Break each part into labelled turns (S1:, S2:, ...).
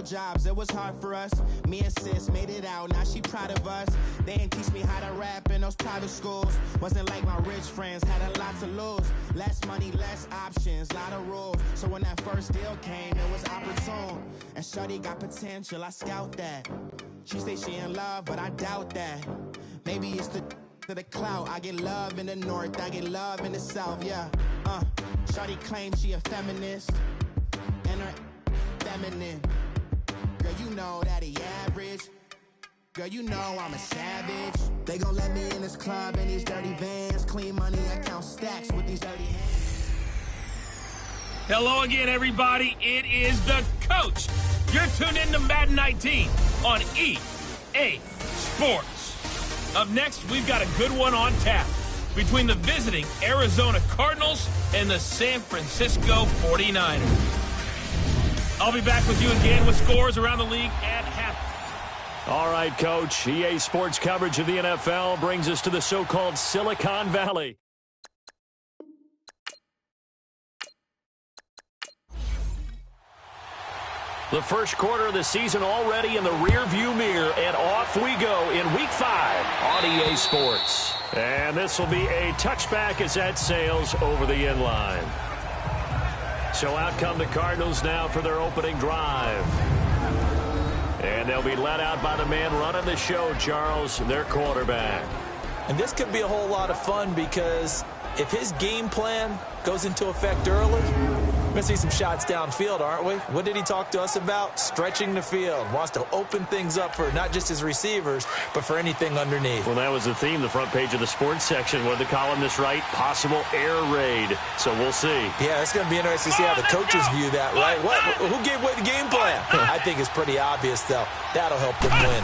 S1: no jobs, it was hard for us. Me and sis made it out, now she proud of us. They didn't teach me how to rap in those private schools. Wasn't like my rich friends, had a lot to lose. Less money, less options, lot of rules. So when that first deal came, it was opportune. And shorty got potential, I scout that. She say she in love, but I doubt that. Maybe it's the clout. I get love in the north, I get love in the south, yeah. Shorty claims she a feminist, and her feminine. Girl, you know that he average. Girl, you know I'm a savage. They gon' let me in this club in these dirty vans. Clean money, I count stacks with these dirty hands.
S2: Hello again, everybody. It is the coach. You're tuned in to Madden 19 on EA Sports. Up next, we've got a good one on tap between the visiting Arizona Cardinals and the San Francisco 49ers. I'll be back with you again with scores around the league at half.
S3: All right, Coach. EA Sports coverage of the NFL brings us to the so-called Silicon Valley. The first quarter of the season already in the rear-view mirror, and off we go in Week 5 on EA Sports. And this will be a touchback as that sails over the inline. So out come the Cardinals now for their opening drive. And they'll be led out by the man running the show, Charles, their quarterback.
S4: And this could be a whole lot of fun because if his game plan goes into effect early, we're going to see some shots downfield, aren't we? What did he talk to us about? Stretching the field. Wants to open things up for not just his receivers, but for anything underneath.
S3: Well, that was the theme, the front page of the sports section. What did the columnist write? Possible air raid. So we'll see.
S4: Yeah, it's going to be interesting to see how the coaches view that, right? Who gave away the game plan? I think it's pretty obvious, though. That'll help them win.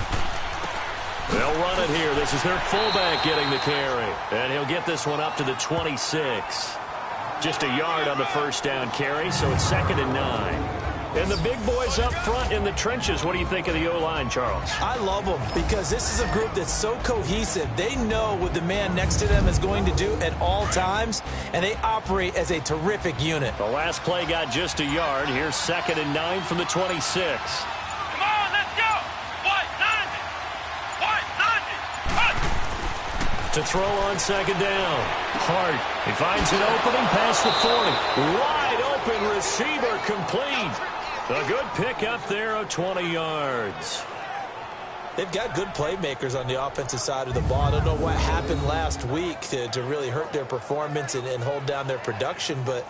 S3: They'll run it here. This is their fullback getting the carry. And he'll get this one up to the 26. Just a yard on the first down carry, so it's 2nd and 9. And the big boys up front in the trenches. What do you think of the O-line, Charles?
S4: I love them because this is a group that's so cohesive. They know what the man next to them is going to do at all times, and they operate as a terrific unit.
S3: The last play got just a yard. Here's 2nd and 9 from the 26.
S2: Come on, let's go! White 90!
S3: To throw on 2nd down. Hart. He finds an opening past the 40. Wide open receiver complete. A good pick up there of 20 yards.
S4: They've got good playmakers on the offensive side of the ball. I don't know what happened last week to really hurt their performance and hold down their production, but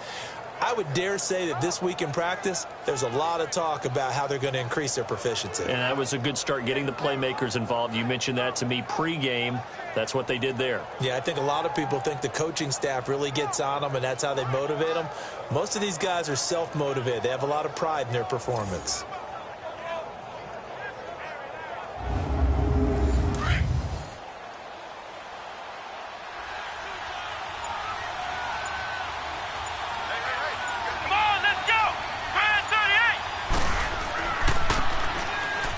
S4: I would dare say that this week in practice, there's a lot of talk about how they're going to increase their proficiency.
S3: And that was a good start getting the playmakers involved. You mentioned that to me pregame. That's what they did there.
S4: Yeah, I think a lot of people think the coaching staff really gets on them, and that's how they motivate them. Most of these guys are self-motivated. They have a lot of pride in their performance.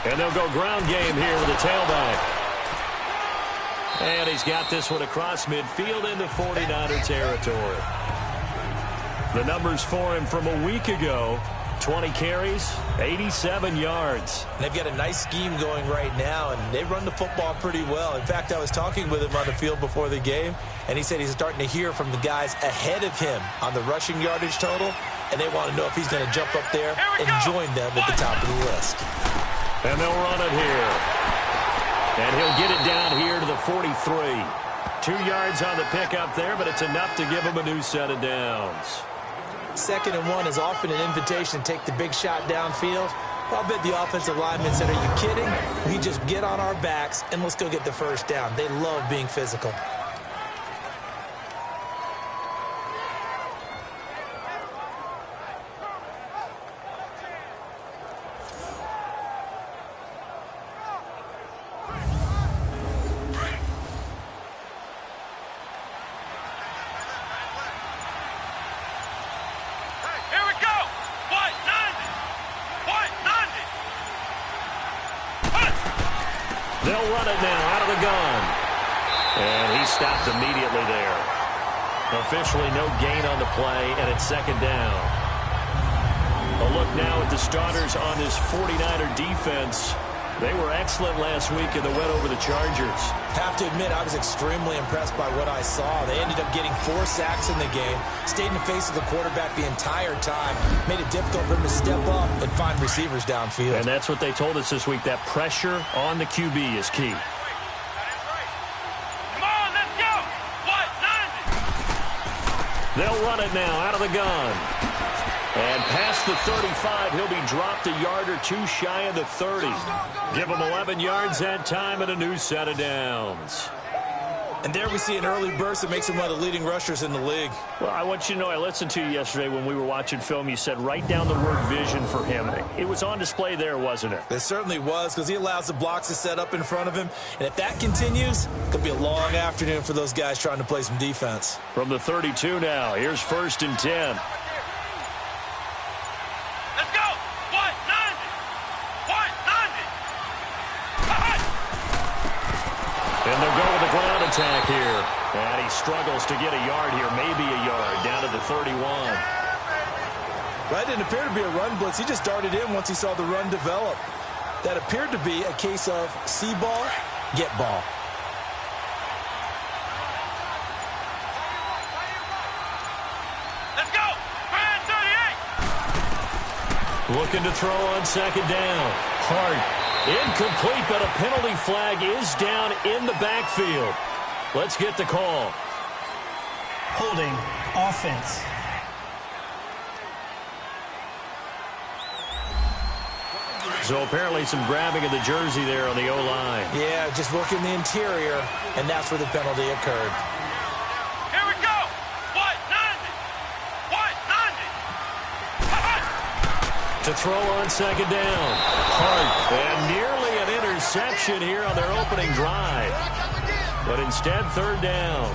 S3: And they'll go ground game here with the tailback. And he's got this one across midfield into 49er territory. The numbers for him from a week ago, 20 carries, 87 yards.
S4: They've got a nice scheme going right now, and they run the football pretty well. In fact, I was talking with him on the field before the game, and he said he's starting to hear from the guys ahead of him on the rushing yardage total, and they want to know if he's going to jump up there and join them at the top of the list.
S3: And they'll run it here. And he'll get it down here to the 43. 2 yards on the pickup there, but it's enough to give him a new set of downs.
S4: 2nd and 1 is often an invitation to take the big shot downfield. I'll bet the offensive lineman said, are you kidding? We just get on our backs and let's go get the first down. They love being physical.
S3: They'll run it now out of the gun. And he stopped immediately there. Officially no gain on the play, and it's 2nd down. A look now at the starters on this 49er defense. They were excellent last week and they went over the Chargers.
S4: Have to admit, I was extremely impressed by what I saw. They ended up getting 4 sacks in the game, stayed in the face of the quarterback the entire time, made it difficult for him to step up and find receivers downfield.
S3: And that's what they told us this week, that pressure on the QB is key.
S2: Come on, let's go. What? 90.
S3: They'll run it now out of the gun. And past the 35, he'll be dropped a yard or 2 shy of the 30. Give him 11 yards that time and a new set of downs.
S4: And there we see an early burst that makes him one of the leading rushers in the league.
S3: Well, I want you to know, I listened to you yesterday when we were watching film. You said write down the word vision for him. It was on display there, wasn't it?
S4: It certainly was, because he allows the blocks to set up in front of him. And if that continues, it could be a long afternoon for those guys trying to play some defense.
S3: From the 32 now, here's 1st and 10. And they'll go with the ground attack here. And he struggles to get a yard here, maybe a yard, down to the 31.
S4: That didn't appear to be a run blitz. He just darted in once he saw the run develop. That appeared to be a case of see ball, get ball.
S2: Let's go. Grand 38.
S3: Looking to throw on 2nd down. Hard. Incomplete, but a penalty flag is down in the backfield. Let's get the call.
S5: Holding offense.
S3: So apparently some grabbing of the jersey there on the O-line.
S4: Yeah, just working the interior, and that's where the penalty occurred.
S2: Here we go. What? 90. What? 90.
S3: To throw on 2nd down. Hart. And nearly an interception here on their opening drive. But instead, 3rd down.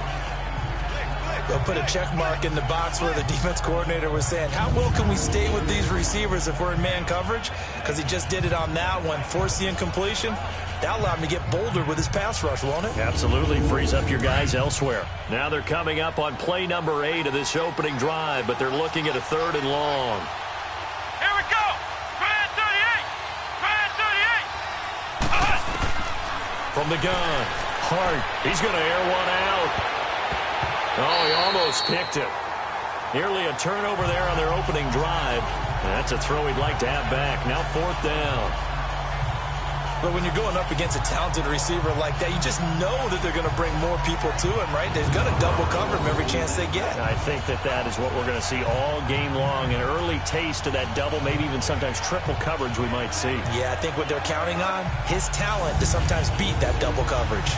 S4: They'll put a check mark in the box where the defense coordinator was saying, how well can we stay with these receivers if we're in man coverage? Because he just did it on that one. Force the incompletion. That allowed him to get bolder with his pass rush, won't it?
S3: Absolutely. Frees up your guys elsewhere. Now they're coming up on play number 8 of this opening drive, but they're looking at a 3rd and long.
S2: Here we go. Grand 38. Grand 38.
S3: From the gun. Hart. He's going to air one out. Oh, he almost picked it. Nearly a turnover there on their opening drive. And that's a throw he'd like to have back. Now 4th down.
S4: But when you're going up against a talented receiver like that, you just know that they're going to bring more people to him, right? They're going to double cover him every chance they get.
S3: I think that is what we're going to see all game long. An early taste of that double, maybe even sometimes triple coverage we might see.
S4: Yeah, I think what they're counting on, his talent to sometimes beat that double coverage.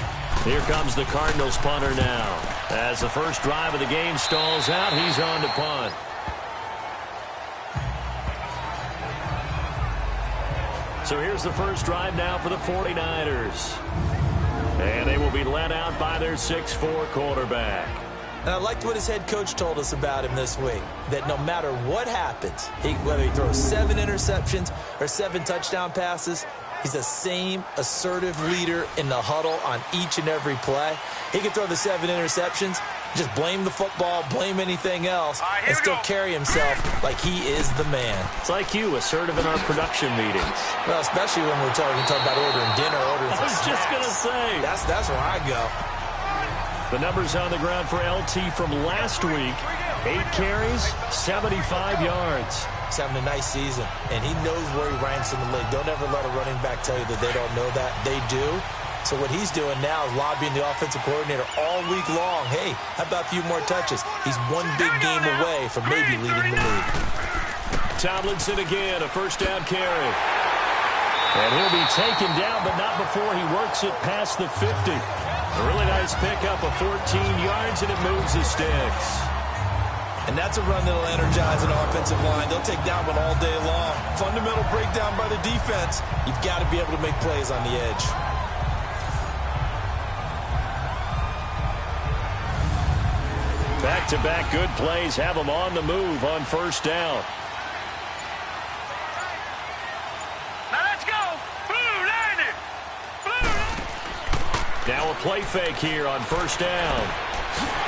S3: Here comes the Cardinals punter now. As the first drive of the game stalls out, he's on to punt. So here's the first drive now for the 49ers. And they will be led out by their 6'4" quarterback.
S4: And I liked what his head coach told us about him this week, that no matter what happens, whether he throws 7 interceptions or 7 touchdown passes, he's the same assertive leader in the huddle on each and every play. He can throw the 7 interceptions, just blame the football, blame anything else, and still carry himself like he is the man.
S3: It's like you, assertive in our production meetings.
S4: Well, especially when we're talking about ordering dinner, ordering
S3: I was just going to say.
S4: That's where I go.
S3: The numbers on the ground for LT from last week. 8 carries, 75 yards.
S4: He's having a nice season, and he knows where he ranks in the league. Don't ever let a running back tell you that they don't know that. They do. So what he's doing now is lobbying the offensive coordinator all week long. Hey, how about a few more touches? He's one big game away from maybe leading the league.
S3: Tomlinson again, a first down carry. And he'll be taken down, but not before he works it past the 50. A really nice pickup of 14 yards, and it moves the sticks.
S4: And that's a run that'll energize an offensive line. They'll take that one all day long. Fundamental breakdown by the defense. You've got to be able to make plays on the edge.
S3: Back-to-back good plays have them on the move on first down.
S2: Now let's go. Blue line it. Blue.
S3: Now a play fake here on first down.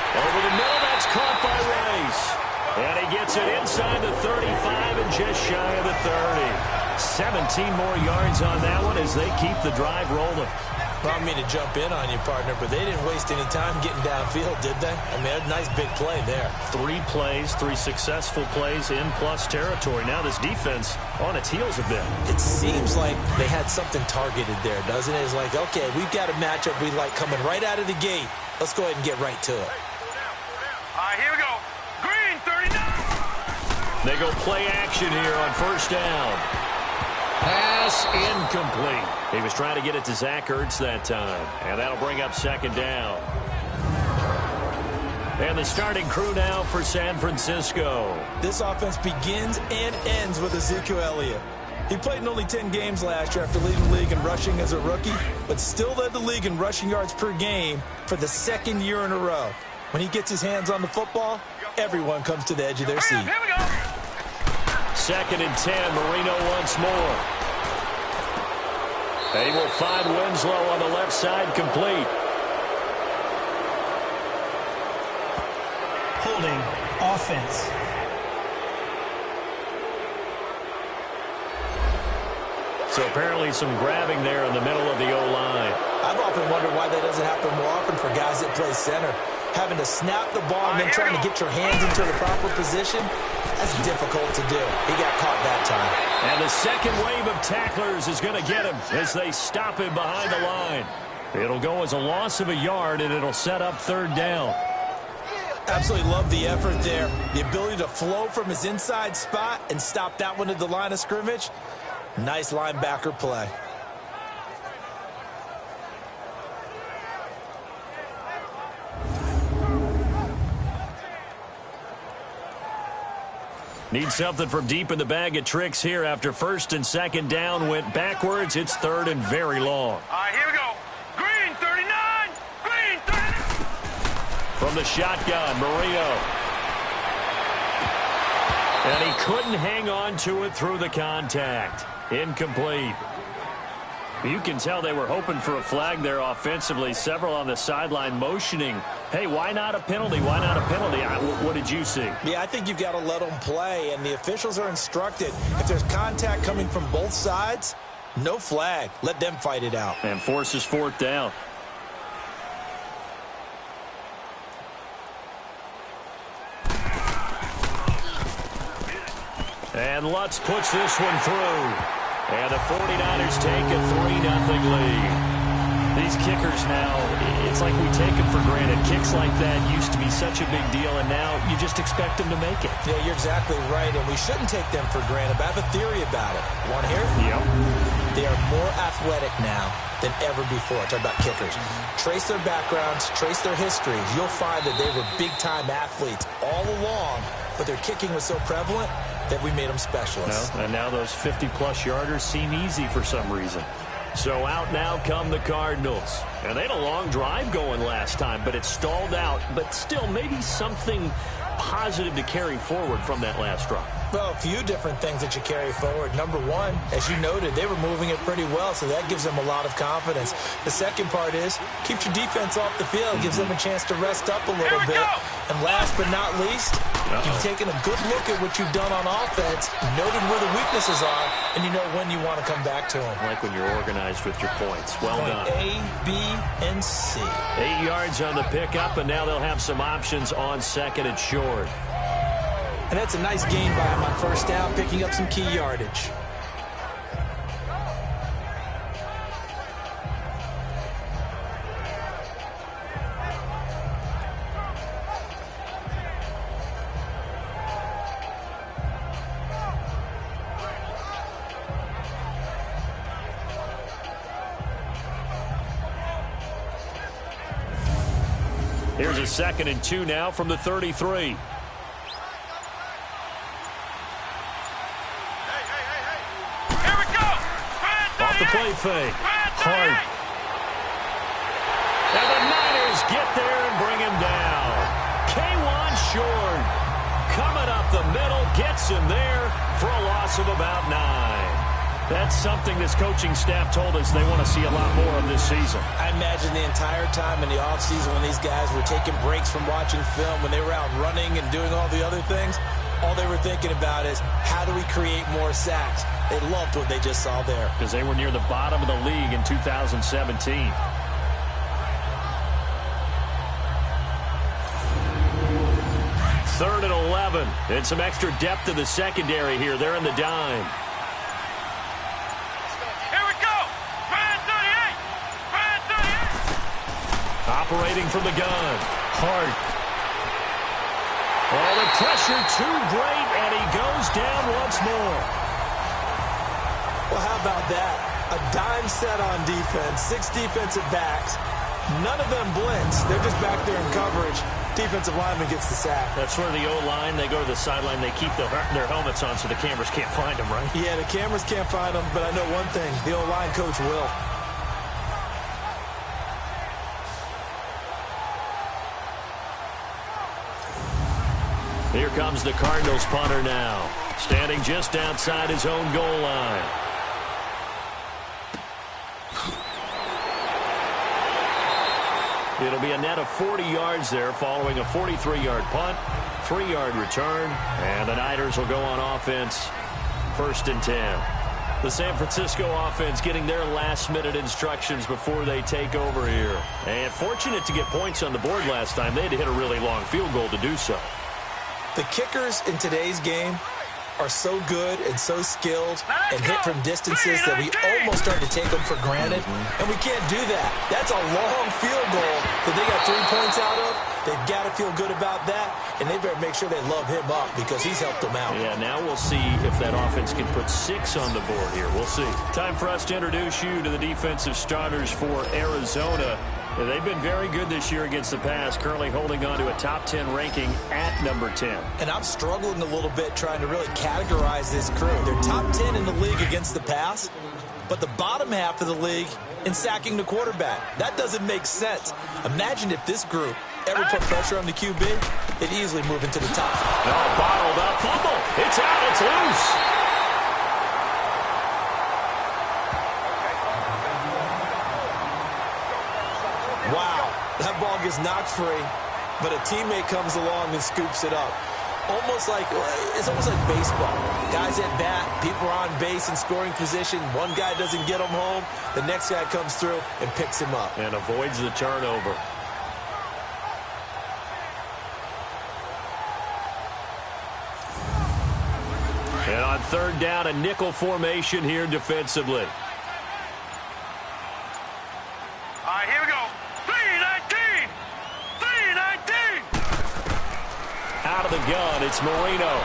S3: Over the middle, that's caught by Rice. And he gets it inside the 35 and just shy of the 30. 17 more yards on that one as they keep the drive rolling.
S4: Well, I don't mean to jump in on you, partner, but they didn't waste any time getting downfield, did they? I mean, a nice big play there.
S3: 3 plays, 3 successful plays in plus territory. Now this defense on its heels a bit.
S4: It seems like they had something targeted there, doesn't it? It's like, okay, we've got a matchup we like coming right out of the gate. Let's go ahead and get right to it.
S6: All right, here we go. Green, 39.
S3: They go play action here on first down. Pass incomplete. He was trying to get it to Zach Ertz that time, and that'll bring up second down. And the starting crew now for San Francisco.
S4: This offense begins and ends with Ezekiel Elliott. He played in only 10 games last year after leading the league in rushing as a rookie, but still led the league in rushing yards per game for the 2nd year in a row. When he gets his hands on the football, everyone comes to the edge of their seat.
S6: Here we go.
S3: 2nd and 10, Marino once more. They will find Winslow on the left side, complete.
S5: Holding offense.
S3: So apparently some grabbing there in the middle of the O-line.
S4: I've often wondered why that doesn't happen more often for guys that play center. Having to snap the ball and then trying to get your hands into the proper position, that's difficult to do. He got caught that time.
S3: And the second wave of tacklers is going to get him as they stop him behind the line. It'll go as a loss of a yard, and it'll set up 3rd down.
S4: Absolutely love the effort there. The ability to flow from his inside spot and stop that one at the line of scrimmage. Nice linebacker play.
S3: Need something from deep in the bag of tricks here after 1st and 2nd down went backwards. It's 3rd and very long.
S6: All right, here we go. Green, 39. Green, 39.
S3: From the shotgun, Marino. And he couldn't hang on to it through the contact. Incomplete. You can tell they were hoping for a flag there offensively. Several on the sideline motioning, hey, why not a penalty? Why not a penalty? What did you see?
S4: Yeah, I think you've got to let them play, and the officials are instructed. If there's contact coming from both sides, no flag. Let them fight it out.
S3: And forces 4th down. And Lutz puts this one through. And the 49ers take a 3-0 lead. These kickers now, it's like we take them for granted. Kicks like that used to be such a big deal, and now you just expect them to make it.
S4: Yeah, you're exactly right, and we shouldn't take them for granted. But I have a theory about it. Want to hear it?
S3: Yep.
S4: They are more athletic now than ever before. Talk about kickers. Trace their backgrounds, trace their histories. You'll find that they were big-time athletes all along, but their kicking was so prevalent that we made them specialists.
S3: No, and now those 50-plus yarders seem easy for some reason. So out now come the Cardinals. And they had a long drive going last time, but it stalled out. But still, maybe something positive to carry forward from that last drive.
S4: Well, a few different things that you carry forward. Number one, as you noted, they were moving it pretty well, so that gives them a lot of confidence. The second part is keep your defense off the field, gives them a chance to rest up a little bit. And last but not least, you've taken a good look at what you've done on offense, noted where the weaknesses are, and you know when you want to come back to them.
S3: Like when you're organized with your points. Well done.
S4: A, B, and C.
S3: 8 yards on the pickup, and now they'll have some options on 2nd and short.
S4: And that's a nice gain by him on 1st down, picking up some key yardage.
S3: Here's a 2nd and 2 now from the 33. The play fake. Hard. And the Niners get there and bring him down. K'Wan Short coming up the middle, gets him there for a loss of about 9. That's something this coaching staff told us they want to see a lot more of this season.
S4: I imagine the entire time in the offseason when these guys were taking breaks from watching film, when they were out running and doing all the other things, all they were thinking about is, how do we create more sacks? They loved what they just saw there.
S3: Because they were near the bottom of the league in 2017. Third and 11. And some extra depth to the secondary here. They're in the dime.
S6: Here we go. Brand 38. Brand 38.
S3: Operating from the gun. Hart. Oh, the pressure too great, and he goes down once more.
S4: Well, how about that? A dime set on defense, 6 defensive backs. None of them blitz. They're just back there in coverage. Defensive lineman gets the sack.
S3: That's where the O-line, they go to the sideline, they keep their helmets on so the cameras can't find them, right?
S4: Yeah, the cameras can't find them, but I know one thing. The O-line coach will.
S3: Here comes the Cardinals punter now, standing just outside his own goal line. It'll be a net of 40 yards there following a 43-yard punt, 3-yard return, and the Niners will go on offense, 1st and 10. The San Francisco offense getting their last-minute instructions before they take over here. And fortunate to get points on the board last time. They had to hit a really long field goal to do so.
S4: The kickers in today's game are so good and so skilled and hit from distances that we almost start to take them for granted. And we can't do that. That's a long field goal that they got 3 points out of. They've got to feel good about that, and they better make sure they love him up because he's helped them out.
S3: Yeah, now we'll see if that offense can put 6 on the board here. We'll see. Time for us to introduce you to the defensive starters for Arizona. They've been very good this year against the pass, currently holding on to a top 10 ranking at number 10.
S4: And I'm struggling a little bit trying to really categorize this crew. They're top 10 in the league against the pass, but the bottom half of the league in sacking the quarterback. That doesn't make sense. Imagine if this group ever put pressure on the QB, they'd easily move into the top.
S3: Oh, bottled up. Fumble. It's out. It's loose.
S4: Wow, that ball gets knocked free, but a teammate comes along and scoops it up. It's almost like baseball. Guys at bat, people are on base in scoring position. One guy doesn't get him home. The next guy comes through and picks him up.
S3: And avoids the turnover. And on 3rd down, a nickel formation here defensively.
S6: All right, here we go. 3-19. 3-19.
S3: Out of the gun, it's Marino.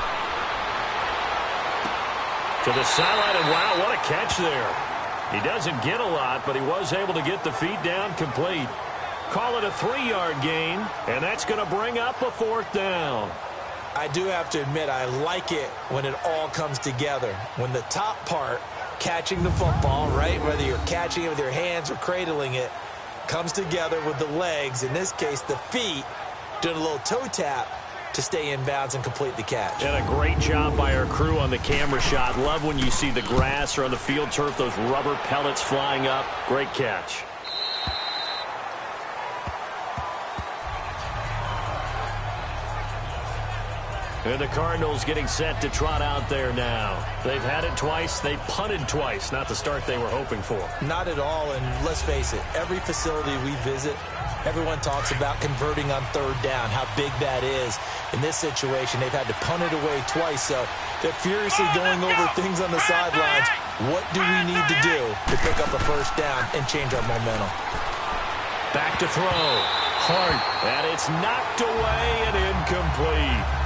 S3: To the sideline, and wow, what a catch there. He doesn't get a lot, but he was able to get the feet down complete. Call it a 3-yard gain, and that's going to bring up a 4th down.
S4: I do have to admit, I like it when it all comes together. When the top part, catching the football, right, whether you're catching it with your hands or cradling it, comes together with the legs, in this case the feet, doing a little toe tap to stay in bounds and complete the catch.
S3: And a great job by our crew on the camera shot. Love when you see the grass or on the field turf, those rubber pellets flying up. Great catch. And the Cardinals getting set to trot out there now. They've had it twice. They've punted twice. Not the start they were hoping for.
S4: Not at all, and let's face it, every facility we visit, everyone talks about converting on 3rd down, how big that is. In this situation, they've had to punt it away twice, so they're furiously going over things on the sidelines. What do we need to do to pick up a 1st down and change our momentum?
S3: Back to throw. Hart, and it's knocked away and incomplete.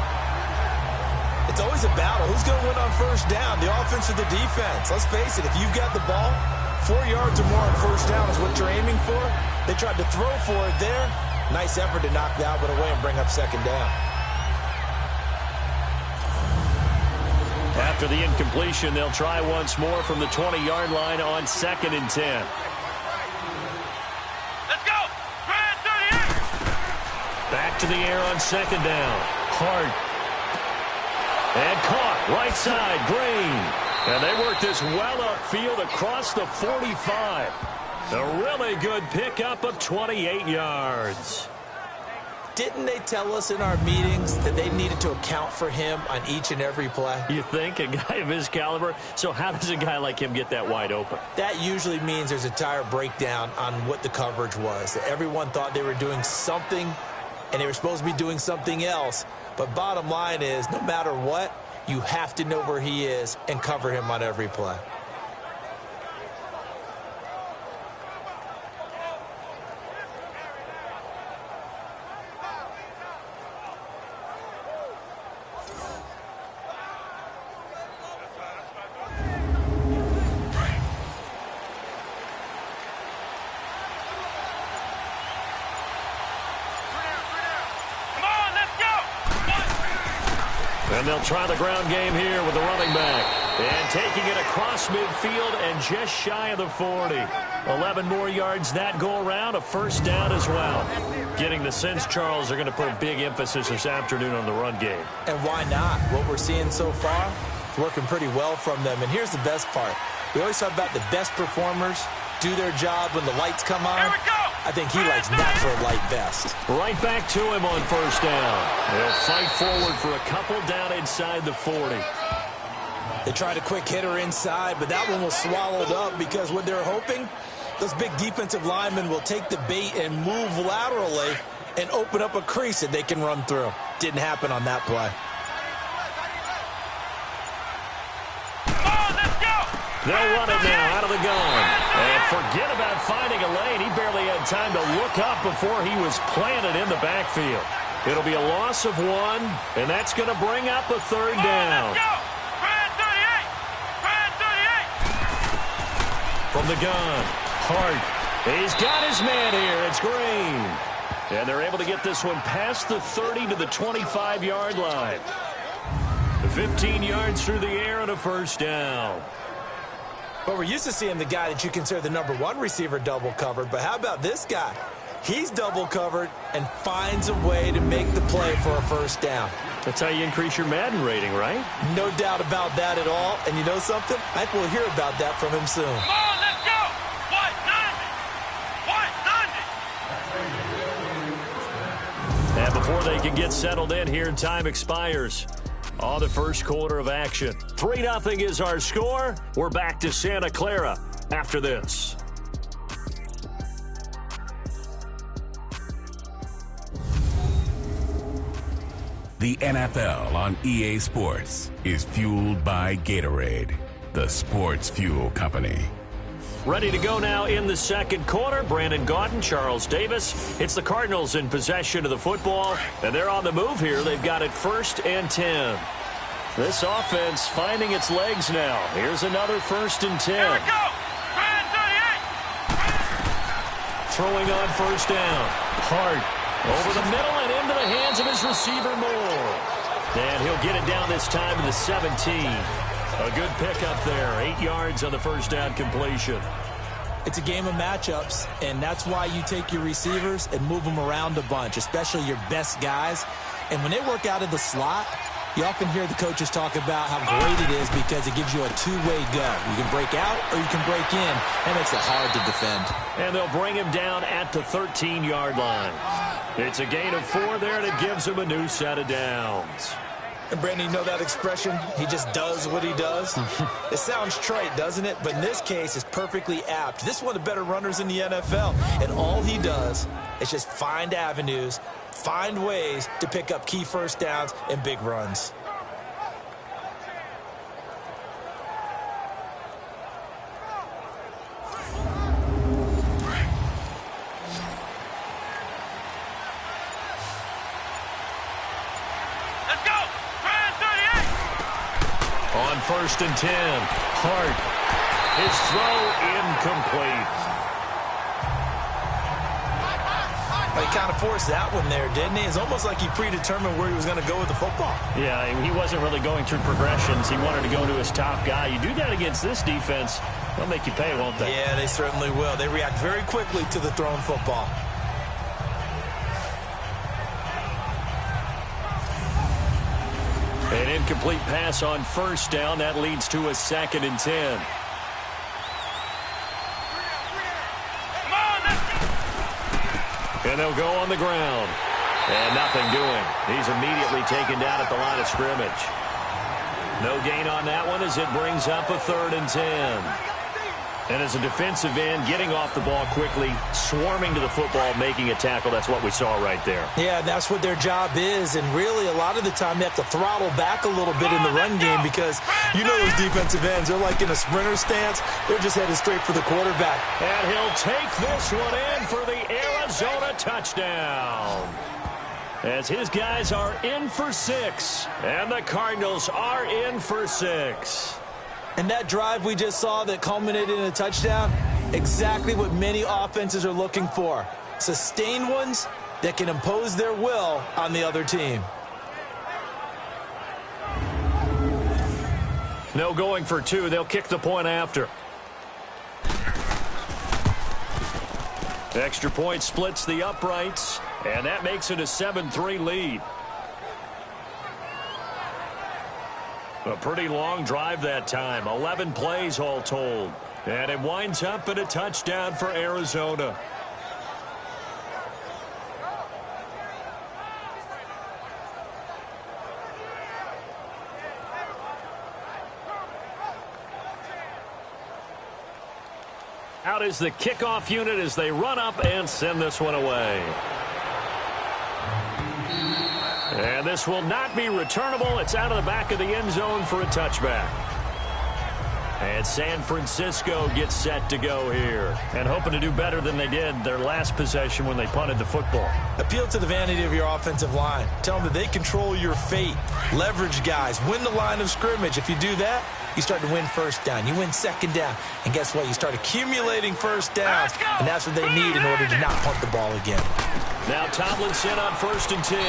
S4: It's always a battle. Who's going to win on 1st down, the offense or the defense? Let's face it, if you've got the ball, 4 yards or more on 1st down is what you're aiming for. They tried to throw for it there. Nice effort to knock that one away and bring up 2nd down.
S3: After the incompletion, they'll try once more from the 20-yard line on 2nd and 10.
S6: Let's go. Brand 38.
S3: Back to the air on 2nd down. Hart. And caught right side, Green. And they work this well upfield across the 45. A really good pickup of 28 yards.
S4: Didn't they tell us in our meetings that they needed to account for him on each and every play?
S3: You think? A guy of his caliber? So how does a guy like him get that wide open?
S4: That usually means there's a tire breakdown on what the coverage was. That everyone thought they were doing something, and they were supposed to be doing something else. But bottom line is, no matter what, you have to know where he is and cover him on every play.
S3: And they'll try the ground game here with the running back. And taking it across midfield and just shy of the 40. 11 more yards that go around, a first down as well. Getting the sense, Charles, they're going to put a big emphasis this afternoon on the run game.
S4: And why not? What we're seeing so far, it's working pretty well from them. And here's the best part. We always talk about the best performers do their job when the lights come on.
S6: Here we go.
S4: I think he likes natural light best.
S3: Right back to him on first down. They'll fight forward for a couple down inside the 40.
S4: They tried a quick hitter inside, but that one was swallowed up because what they're hoping, those big defensive linemen will take the bait and move laterally and open up a crease that they can run through. Didn't happen on that play.
S3: They'll run it now out of the gun. And forget about finding a lane. He barely had time to look up before he was planted in the backfield. It'll be a loss of 1, and that's going to bring up a third down. From the gun, Hart. He's got his man here. It's Green. And they're able to get this one past the 30 to the 25-yard line. 15 yards through the air and a first down.
S4: But we're used to seeing the guy that you consider the #1 receiver double covered. But how about this guy? He's double covered and finds a way to make the play for a first down.
S3: That's how you increase your Madden rating, right?
S4: No doubt about that at all. And you know something? I think we'll hear about that from him soon.
S6: Come on, let's go. 190.
S3: And before they can get settled in here, time expires on the first quarter of action. 3-0 is our score. We're back to Santa Clara after this.
S7: The NFL on EA Sports is fueled by Gatorade, the sports fuel company.
S3: Ready to go now in the second quarter. Brandon Gaudin, Charles Davis. It's the Cardinals in possession of the football, and they're on the move here. They've got it 1st and 10. This offense finding its legs now. Here's another 1st and 10.
S6: Here we go.
S3: Throwing on first down. Hart over the middle and into the hands of his receiver Moore. And he'll get it down this time to the 17. A good pickup there. 8 yards on the first down completion.
S4: It's a game of matchups, and that's why you take your receivers and move them around a bunch, especially your best guys. And when they work out of the slot, you often hear the coaches talk about how great it is because it gives you a two-way go. You can break out or you can break in. That makes it hard to defend.
S3: And they'll bring him down at the 13-yard line. It's a gain of 4 there, and it gives him a new set of downs.
S4: And Brandon, you know that expression? He just does what he does? It sounds trite, doesn't it? But in this case, it's perfectly apt. This is one of the better runners in the NFL. And all he does is just find avenues, find ways to pick up key first downs and big runs.
S6: Let's go. 38.
S3: On 1st and 10, Hart. His throw incomplete.
S4: He kind of forced that one there, didn't he? It's almost like he predetermined where he was going to go with the football.
S3: Yeah, he wasn't really going through progressions. He wanted to go to his top guy. You do that against this defense, they'll make you pay, won't they?
S4: Yeah, they certainly will. They react very quickly to the thrown football.
S3: An incomplete pass on first down. That leads to a 2nd and 10. And they'll go on the ground. And nothing doing. He's immediately taken down at the line of scrimmage. No gain on that one as it brings up a 3rd and 10. And as a defensive end, getting off the ball quickly, swarming to the football, making a tackle, that's what we saw right there.
S4: Yeah, that's what their job is. And really, a lot of the time, they have to throttle back a little bit in the run game because you know those defensive ends, they're like in a sprinter stance. They're just headed straight for the quarterback.
S3: And he'll take this one in for the Arizona touchdown. As his guys are in for 6, and the Cardinals are in for 6.
S4: And that drive we just saw that culminated in a touchdown, exactly what many offenses are looking for. Sustained ones that can impose their will on the other team.
S3: No going for 2. They'll kick the point after. The extra point splits the uprights, and that makes it a 7-3 lead. A pretty long drive that time, 11 plays all told. And it winds up in a touchdown for Arizona. Out is the kickoff unit as they run up and send this one away. And this will not be returnable. It's out of the back of the end zone for a touchback. And San Francisco gets set to go here. And hoping to do better than they did their last possession when they punted the football.
S4: Appeal to the vanity of your offensive line. Tell them that they control your fate. Leverage guys. Win the line of scrimmage. If you do that, you start to win first down. You win second down. And guess what? You start accumulating first downs. And that's what they need in order to not punt the ball again.
S3: Now Tomlinson on 1st and 10.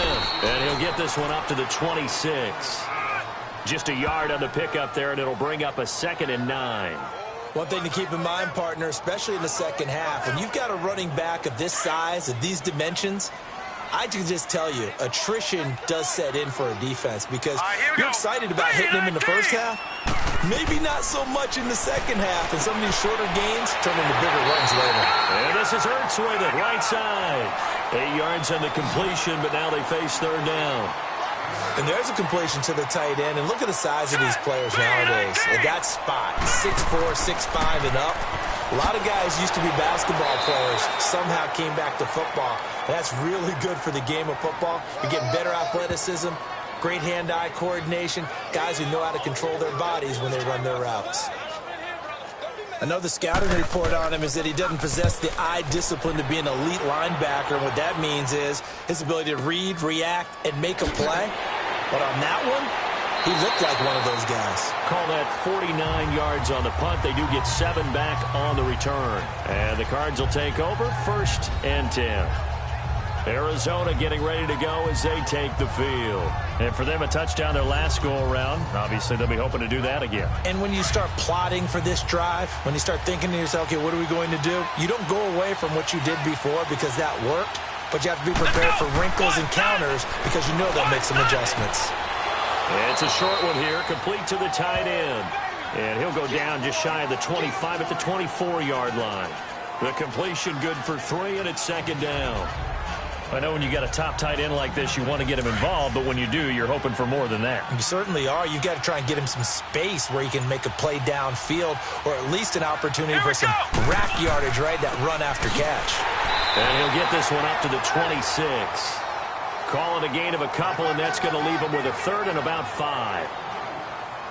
S3: And he'll get this one up to the 26. Just a yard on the pickup there, and it'll bring up a 2nd and 9.
S4: One thing to keep in mind, partner, especially in the second half, when you've got a running back of this size, of these dimensions, I can just tell you, attrition does set in for a defense because you're excited about hitting him in the first half. Maybe not so much in the second half, and some of these shorter gains turn into bigger runs later.
S3: And this is Ertz with it, right side. 8 yards on the completion, but now they face 3rd down.
S4: And there's a completion to the tight end. And look at the size of these players nowadays. At that spot, 6'4", 6'5", and up. A lot of guys used to be basketball players, somehow came back to football. And that's really good for the game of football. You're getting better athleticism, great hand-eye coordination, guys who know how to control their bodies when they run their routes. Another scouting report on him is that he doesn't possess the eye discipline to be an elite linebacker. And what that means is his ability to read, react, and make a play. But on that one, he looked like one of those guys.
S3: Call that 49 yards on the punt. They do get 7 back on the return. And the Cards will take over 1st and 10. Arizona getting ready to go as they take the field. And for them, a touchdown their last go-around. Obviously, they'll be hoping to do that again.
S4: And when you start plotting for this drive, when you start thinking to yourself, okay, what are we going to do? You don't go away from what you did before because that worked, but you have to be prepared for wrinkles and counters because you know they'll make some adjustments.
S3: It's a short one here, complete to the tight end. And he'll go down just shy of the 25 at the 24-yard line. The completion good for 3, and it's 2nd down. I know when you got a top tight end like this, you want to get him involved, but when you do, you're hoping for more than that.
S4: You certainly are. You've got to try and get him some space where he can make a play downfield or at least an opportunity for some rack yardage, right? That run after catch.
S3: And he'll get this one up to the 26. Call it a gain of a couple, and that's going to leave him with a 3rd and about 5.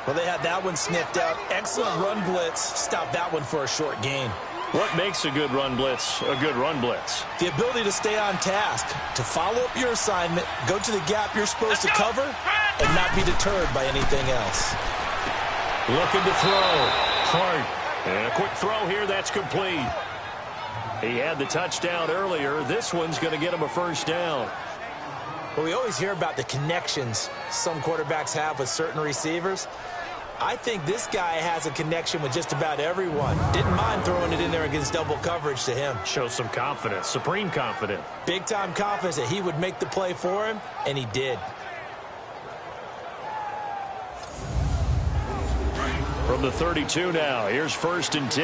S4: Well, they had that one sniffed out. Excellent run blitz. Stop that one for a short gain.
S3: What makes a good run blitz a good run blitz?
S4: The ability to stay on task, to follow up your assignment, go to the gap you're supposed to cover, and not be deterred by anything else.
S3: Looking to throw. Hard. And a quick throw here. That's complete. He had the touchdown earlier. This one's going to get him a 1st down.
S4: Well, we always hear about the connections some quarterbacks have with certain receivers. I think this guy has a connection with just about everyone. Didn't mind throwing it in there against double coverage to him.
S3: Shows some confidence, supreme confidence.
S4: Big-time confidence that he would make the play for him, and he did.
S3: From the 32 now, here's 1st and 10.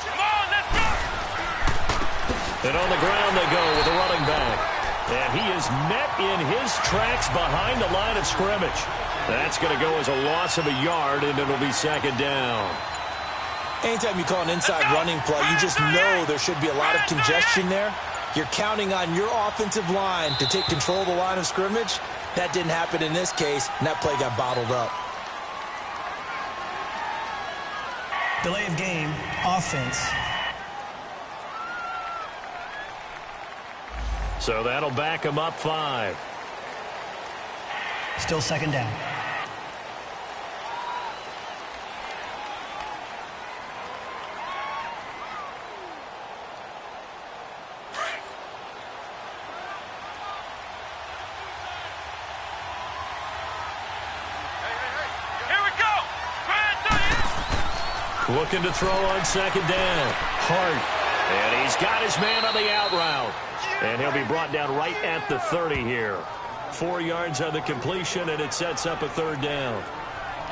S6: Come on, let's go!
S3: And on the ground they go with the running back. And he is met in his tracks behind the line of scrimmage. That's going to go as a loss of a yard, and it'll be 2nd down.
S4: Anytime you call an inside running play, you just know there should be a lot of congestion there. You're counting on your offensive line to take control of the line of scrimmage. That didn't happen in this case, and that play got bottled up.
S5: Delay of game, offense.
S3: So that'll back him up 5.
S5: Still 2nd down.
S3: Looking to throw on 2nd down. Hart. And he's got his man on the out route. And he'll be brought down right at the 30 here. 4 yards on the completion, and it sets up a 3rd down.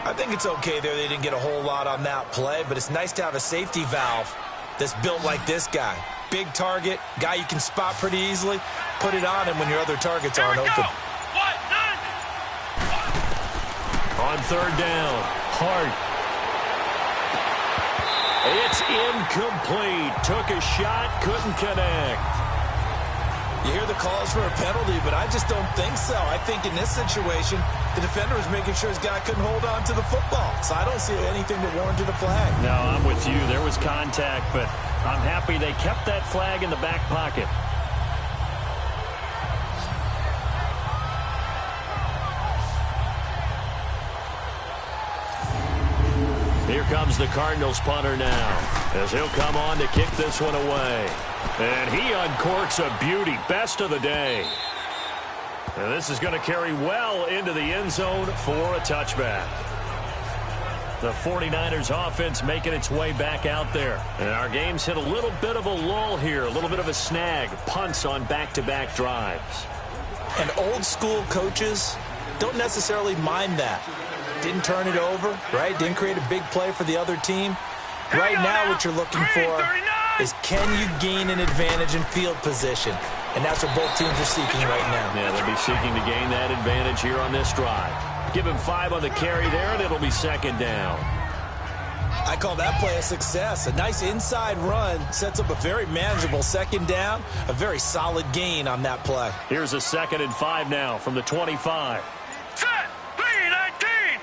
S4: I think it's okay there. They didn't get a whole lot on that play, but it's nice to have a safety valve that's built like this guy. Big target, guy you can spot pretty easily. Put it on him when your other targets aren't open.
S3: On 3rd down, Hart. It's incomplete. Took a shot, couldn't connect.
S4: You hear the calls for a penalty, but I just don't think so. I think in this situation, the defender was making sure his guy couldn't hold on to the football. So I don't see anything that warranted a flag.
S3: No, I'm with you. There was contact, but I'm happy they kept that flag in the back pocket. Here comes the Cardinals punter now, as he'll come on to kick this one away. And he uncorks a beauty, best of the day. And this is going to carry well into the end zone for a touchback. The 49ers offense making its way back out there. And our game's hit a little bit of a lull here, a little bit of a snag. Punts on back-to-back drives.
S4: And old school coaches don't necessarily mind that. Didn't turn it over, right? Didn't create a big play for the other team. Right now what you're looking for is can you gain an advantage in field position? And that's what both teams are seeking right now.
S3: Yeah, they'll be seeking to gain that advantage here on this drive. Give him 5 on the carry there, and it'll be 2nd down.
S4: I call that play a success. A nice inside run sets up a very manageable 2nd down. A very solid gain on that play.
S3: Here's a 2nd and 5 now from the 25.
S6: Set, 3-19.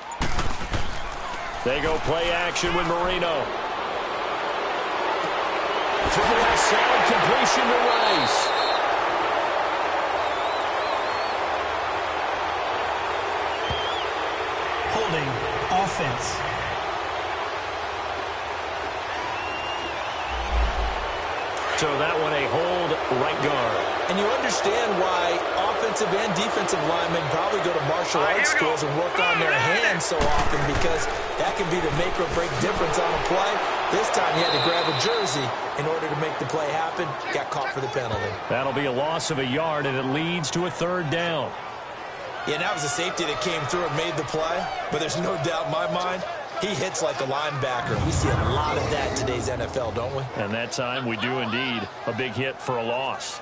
S3: They go play action with Marino. From the left side, completion to Rice.
S5: Holding, offense.
S3: So that one a hold, right guard.
S4: And you understand why offensive and defensive linemen probably go to martial arts schools and work on their hands so often, because that can be the make or break difference on a play. This time he had to grab a jersey in order to make the play happen. Got caught for the penalty.
S3: That'll be a loss of a yard, and it leads to a 3rd down.
S4: Yeah, and that was a safety that came through and made the play. But there's no doubt in my mind, he hits like a linebacker. We see a lot of that in today's NFL, don't we?
S3: And that time we do indeed. A big hit for a loss.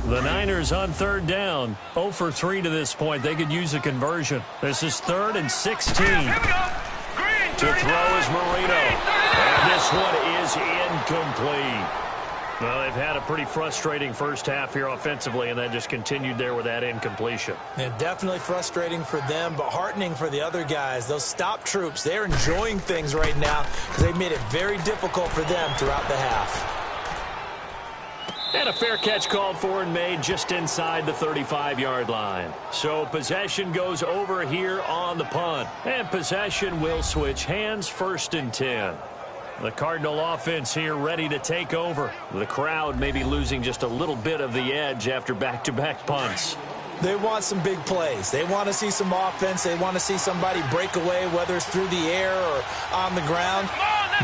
S3: The Niners on 3rd down. 0 for 3 to this point. They could use a conversion. This is 3rd and 16. To throw is Marino. And this one is incomplete. Well, they've had a pretty frustrating first half here offensively, and that just continued there with that incompletion.
S4: Yeah, definitely frustrating for them, but heartening for the other guys. Those stop troops, they're enjoying things right now because they've made it very difficult for them throughout the half.
S3: And a fair catch called for and made just inside the 35-yard line. So possession goes over here on the punt. And possession will switch hands, 1st and 10. The Cardinal offense here ready to take over. The crowd may be losing just a little bit of the edge after back-to-back punts.
S4: They want some big plays. They want to see some offense. They want to see somebody break away, whether it's through the air or on the ground.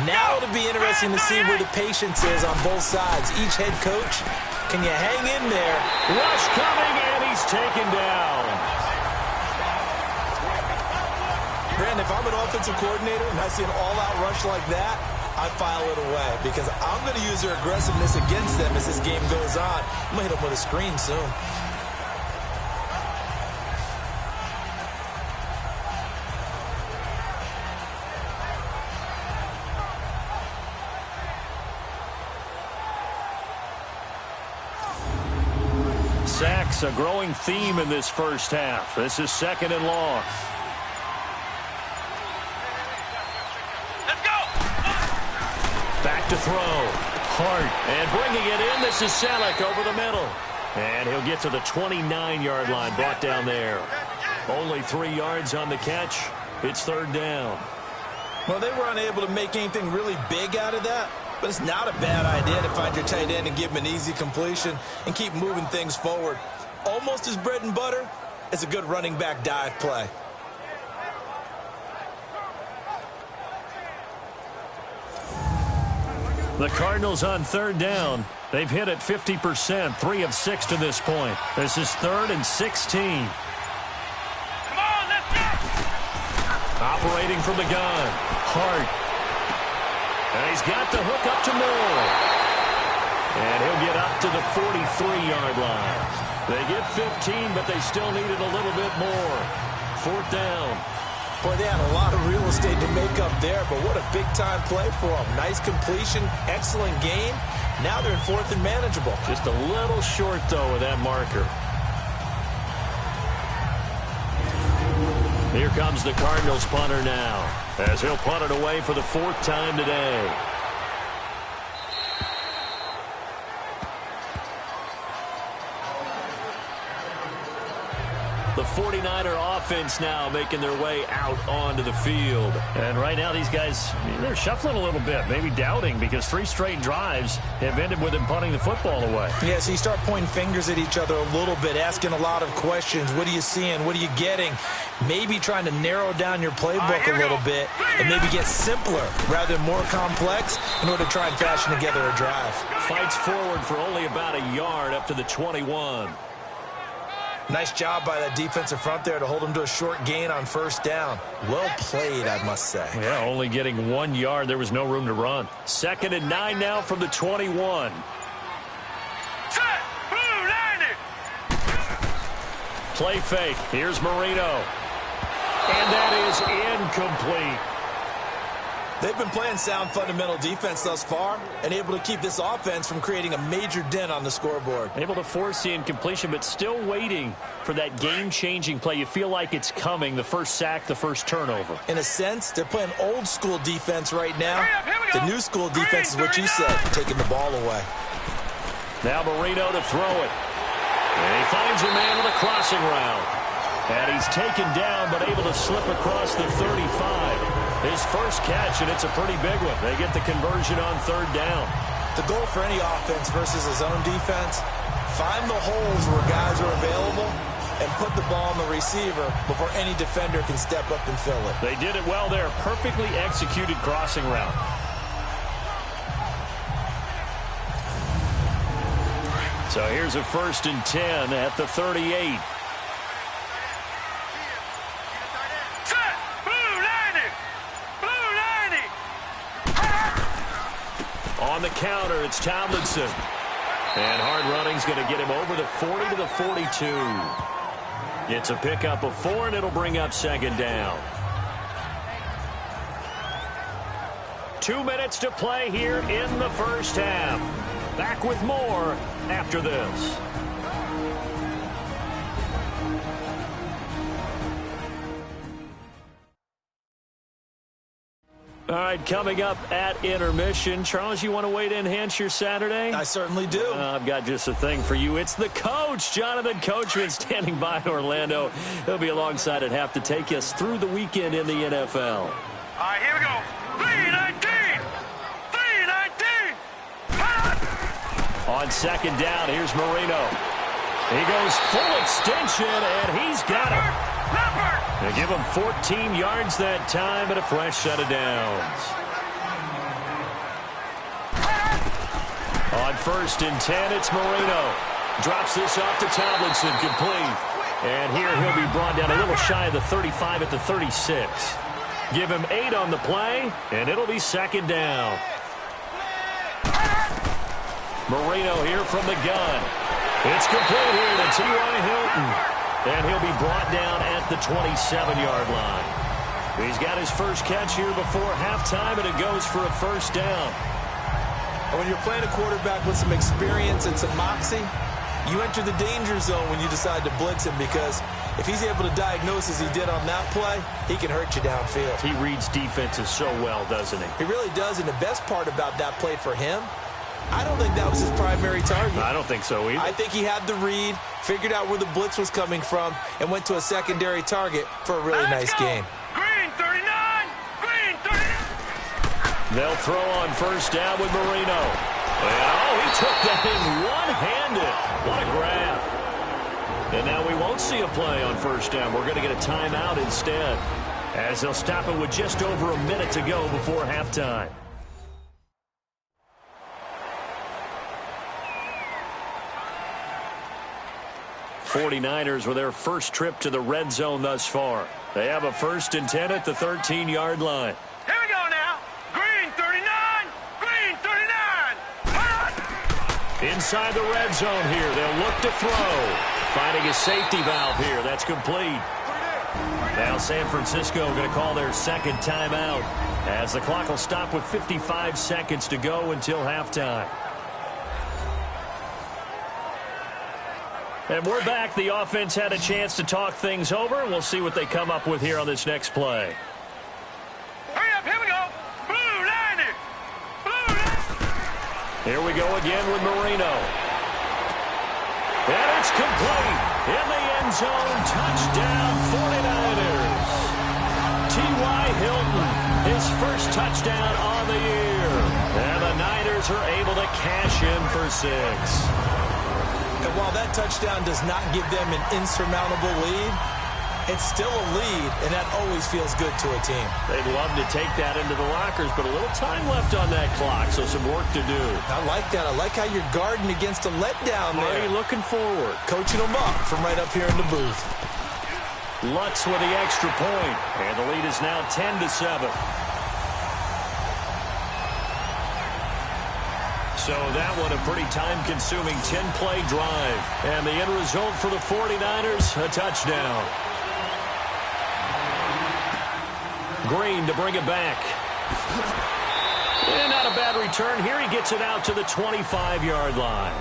S4: Now it'll be interesting to see where the patience is on both sides. Each head coach, can you hang in there?
S3: Rush coming, and he's taken down.
S4: Brandon, if I'm an offensive coordinator and I see an all-out rush like that, I file it away because I'm going to use their aggressiveness against them as this game goes on. I'm going to hit them with a screen soon.
S3: Sacks, a growing theme in this first half. This is 2nd and long.
S6: Let's go.
S3: Back to throw. Hart. And bringing it in, this is Selleck over the middle. And he'll get to the 29-yard line, brought down there. Only 3 yards on the catch. It's 3rd down.
S4: Well, they were unable to make anything really big out of that. But it's not a bad idea to find your tight end and give him an easy completion and keep moving things forward. Almost as bread and butter as a good running back dive play.
S3: The Cardinals on 3rd down. They've hit it 50%, 3 of 6 to this point. This is 3rd and 16.
S6: Come on, let's go.
S3: Operating from the gun. Hart. And he's got the hook up to Moore. And he'll get up to the 43-yard line. They get 15, but they still needed a little bit more. 4th down.
S4: Boy, they had a lot of real estate to make up there, but what a big-time play for them. Nice completion, excellent game. Now they're in 4th and manageable.
S3: Just a little short, though, with that marker. Here comes the Cardinals punter now, as he'll punt it away for the 4th time today. The 49er offense now making their way out onto the field. And right now these guys, they're shuffling a little bit, maybe doubting, because 3 straight drives have ended with them punting the football away.
S4: Yeah, so you start pointing fingers at each other a little bit, asking a lot of questions. What are you seeing? What are you getting? Maybe trying to narrow down your playbook a little bit and maybe get simpler rather than more complex in order to try and fashion together a drive.
S3: Fights forward for only about a yard up to the 21.
S4: Nice job by that defensive front there to hold him to a short gain on 1st down. Well played, I must say.
S3: Yeah, only getting 1 yard. There was no room to run. 2nd and 9 now from the 21.
S6: Set. Blue landing.
S3: Play fake. Here's Marino. And that is incomplete.
S4: They've been playing sound fundamental defense thus far and able to keep this offense from creating a major dent on the scoreboard.
S3: Able to force the incompletion, but still waiting for that game-changing play. You feel like it's coming, the first sack, the first turnover.
S4: In a sense, they're playing old-school defense right now. The new-school defense is what you said, taking the ball away.
S3: Now Marino to throw it. And he finds a man with a crossing route. And he's taken down, but able to slip across the 35. His first catch, and it's a pretty big one. They get the conversion on 3rd down.
S4: The goal for any offense versus his own defense, find the holes where guys are available and put the ball on the receiver before any defender can step up and fill it.
S3: They did it well there. Perfectly executed crossing route. So here's a 1st and 10 at the 38. On the counter, it's Tomlinson. And hard running's going to get him over the 40 to the 42. It's a pickup of 4, and it'll bring up 2nd down. 2 minutes to play here in the first half. Back with more after this. All right, coming up at intermission. Charles, you want to wait to enhance your Saturday?
S4: I certainly do.
S3: I've got just a thing for you. It's the coach, Jonathan Coachman, standing by in Orlando. He'll be alongside at half to take us through the weekend in the NFL.
S6: All right, here we go. 3-19. 3-19.
S3: On 2nd down, here's Marino. He goes full extension, and he's got it. They give him 14 yards that time and a fresh set of downs. 1st and 10. It's Marino. Drops this off to Tomlinson, complete. And here he'll be brought down a little shy of the 35 at the 36. Give him 8 on the play, and it'll be 2nd down. Marino here from the gun. It's complete here to T.Y. Hilton. And he'll be brought down at the 27-yard line. He's got his first catch here before halftime, and it goes for a 1st down.
S4: When you're playing a quarterback with some experience and some moxie, you enter the danger zone when you decide to blitz him, because if he's able to diagnose as he did on that play, he can hurt you downfield.
S3: He reads defenses so well, doesn't he?
S4: He really does, and the best part about that play for him, I don't think that was his primary target.
S3: I don't think so either.
S4: I think he had the read, figured out where the blitz was coming from, and went to a secondary target for a really nice game.
S6: Green 39! Green 39!
S3: They'll throw on 1st down with Marino. Oh, he took that in one-handed. What a grab. And now we won't see a play on 1st down. We're going to get a timeout instead, as they'll stop it with just over a minute to go before halftime. '49ers with their first trip to the red zone thus far. They have a 1st and 10 at the 13-yard line.
S6: Here we go now. Green 39! Green 39!
S3: Inside the red zone here. They'll look to throw. Finding a safety valve here. That's complete. Now San Francisco going to call their 2nd timeout, as the clock will stop with 55 seconds to go until halftime. And we're back. The offense had a chance to talk things over. We'll see what they come up with here on this next play.
S6: Hurry up, here we go. Blue 90! Blue 90!
S3: Here we go again with Marino. And it's complete. In the end zone, touchdown 49ers. T.Y. Hilton, his first touchdown on the year. And the Niners are able to cash in for 6.
S4: And while that touchdown does not give them an insurmountable lead, it's still a lead, and that always feels good to a team.
S3: They'd love to take that into the lockers, but a little time left on that clock, so some work to do.
S4: I like that. I like how you're guarding against a letdown there.
S3: Already looking forward.
S4: Coaching them up from right up here in the booth.
S3: Lutz with the extra point, and the lead is now 10-7. So that one a pretty time-consuming 10-play drive. And the end result for the 49ers, a touchdown. Green to bring it back. And not a bad return here. He gets it out to the 25-yard line.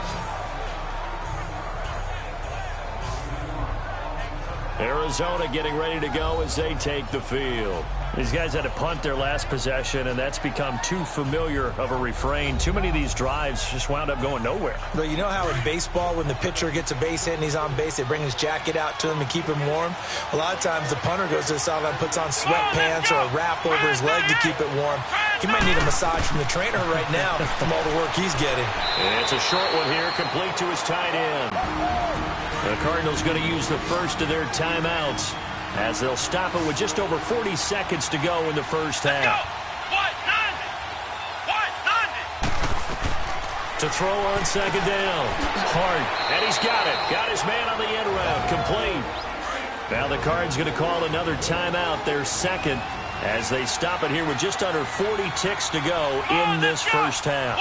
S3: Arizona getting ready to go as they take the field. These guys had to punt their last possession, and that's become too familiar of a refrain. Too many of these drives just wound up going nowhere.
S4: But you know how in baseball, when the pitcher gets a base hit and he's on base, they bring his jacket out to him and keep him warm? A lot of times the punter goes to the sideline, puts on sweatpants or a wrap over his leg to keep it warm. He might need a massage from the trainer right now from all the work he's getting.
S3: It's a short one here, complete to his tight end. The Cardinals going to use the first of their timeouts, as they'll stop it with just over 40 seconds to go in the first half. To throw on 2nd down. Hart, and he's got it. Got his man on the end route, complete. Now the Cards going to call another timeout, their 2nd, as they stop it here with just under 40 ticks to go in this first half.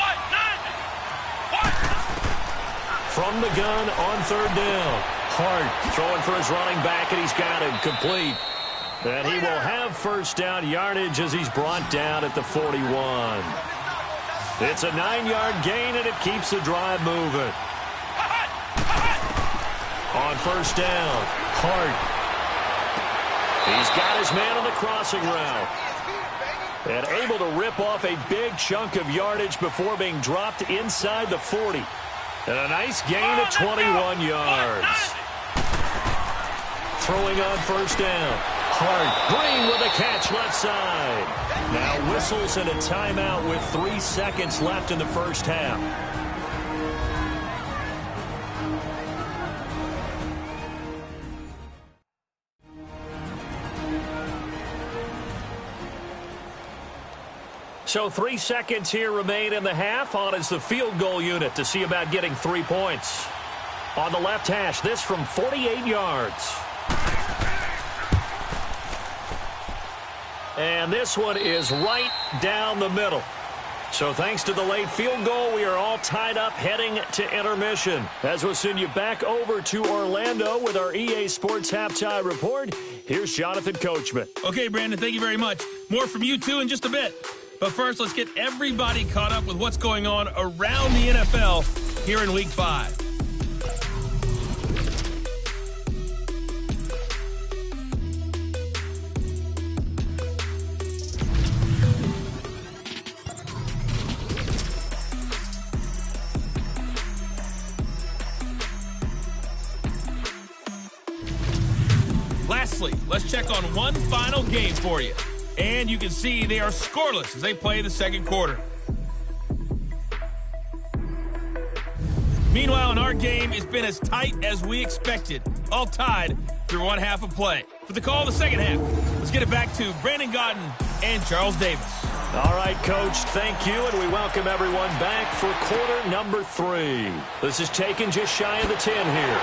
S3: From the gun on 3rd down. Hart throwing for his running back, and he's got him complete. And he will have 1st down yardage as he's brought down at the 41. It's a 9-yard gain, and it keeps the drive moving. On 1st down, Hart. He's got his man on the crossing route. And able to rip off a big chunk of yardage before being dropped inside the 40. And a nice gain of 21 yards. Throwing on 1st down. Hart. Green with a catch left side. Now whistles and a timeout with 3 seconds left in the first half. So 3 seconds here remain in the half. On is the field goal unit to see about getting 3 points. On the left hash, this from 48 yards. And this one is right down the middle. So thanks to the late field goal, we are all tied up heading to intermission. As we'll send you back over to Orlando with our EA Sports Halftime Report, here's Jonathan Coachman.
S2: Okay, Brandon, thank you very much. More from you two in just a bit. But first, let's get everybody caught up with what's going on around the NFL here in Week 5. Lastly, let's check on one final game for you. And you can see they are scoreless as they play the second quarter. Meanwhile, in our game, it's been as tight as we expected, all tied through one half of play. For the call of the second half, let's get it back to Brandon Gaudin and Charles Davis.
S3: All right, Coach, thank you, and we welcome everyone back for quarter number 3. This is taken just shy of the 10 here.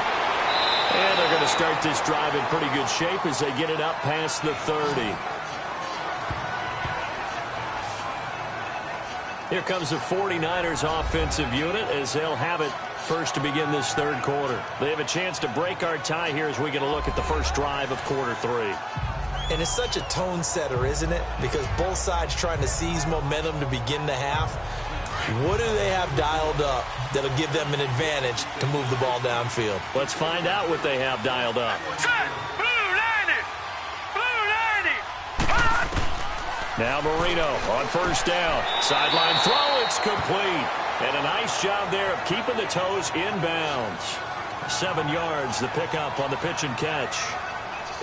S3: And they're going to start this drive in pretty good shape as they get it up past the 30. Here comes the 49ers offensive unit as they'll have it first to begin this third quarter. They have a chance to break our tie here as we get a look at the first drive of quarter 3.
S4: And it's such a tone setter, isn't it? Because both sides trying to seize momentum to begin the half. What do they have dialed up that'll give them an advantage to move the ball downfield?
S3: Let's find out what they have dialed up. Now Marino on first down. Sideline throw, it's complete. And a nice job there of keeping the toes inbounds. 7 yards, the pickup on the pitch and catch.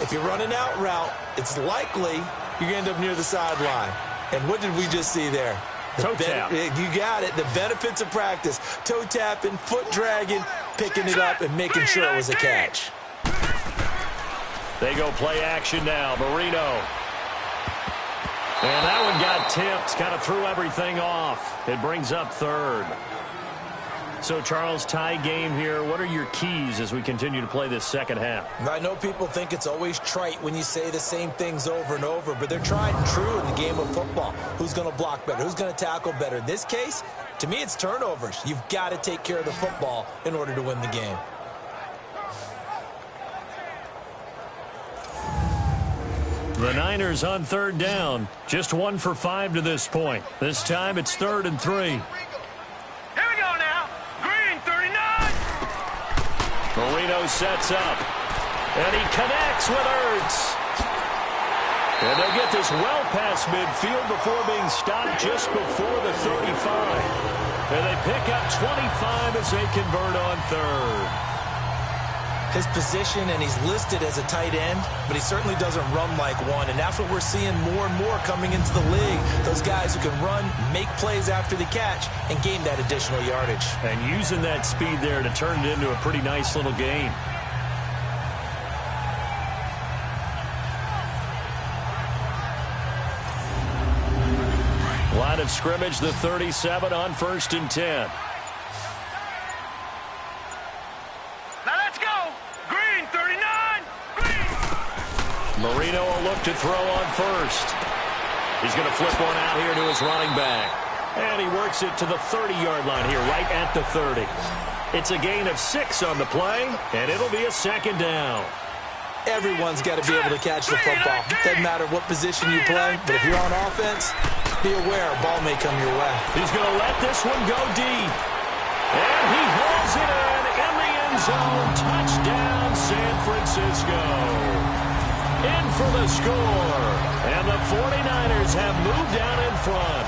S4: If you're running out route, it's likely you're going to end up near the sideline. And what did we just see there?
S3: Toe tap.
S4: You got it. The benefits of practice. Toe tapping, foot dragging, picking it up, and making sure it was a catch.
S3: They go play action now. Marino. And that one got tipped. Kind of threw everything off. It brings up third. So, Charles, tie game here. What are your keys as we continue to play this second half?
S4: I know people think it's always trite when you say the same things over and over, but they're tried and true in the game of football. Who's going to block better? Who's going to tackle better? In this case, to me, it's turnovers. You've got to take care of the football in order to win the game.
S3: The Niners on third down. Just 1 for 5 to this point. This time it's 3rd and 3.
S6: Here we go now. Green 39.
S3: Marino sets up. And he connects with Ertz. And they'll get this well past midfield before being stopped just before the 35. And they pick up 25 as they convert on third.
S4: His position, and he's listed as a tight end, but he certainly doesn't run like one, and that's what we're seeing more and more coming into the league. Those guys who can run, make plays after the catch, and gain that additional yardage.
S3: And using that speed there to turn it into a pretty nice little gain. Line of scrimmage, the 37 on 1st and 10. Marino will look to throw on first. He's going to flip one out here to his running back. And he works it to the 30-yard line here, right at the 30. It's a gain of 6 on the play, and it'll be a second down.
S4: Everyone's got to be able to catch the football. Doesn't matter what position you play, but if you're on offense, be aware a ball may come your way.
S3: He's going to let this one go deep. And he hauls it in the end zone. Touchdown, San Francisco. In for the score. And the 49ers have moved down in front.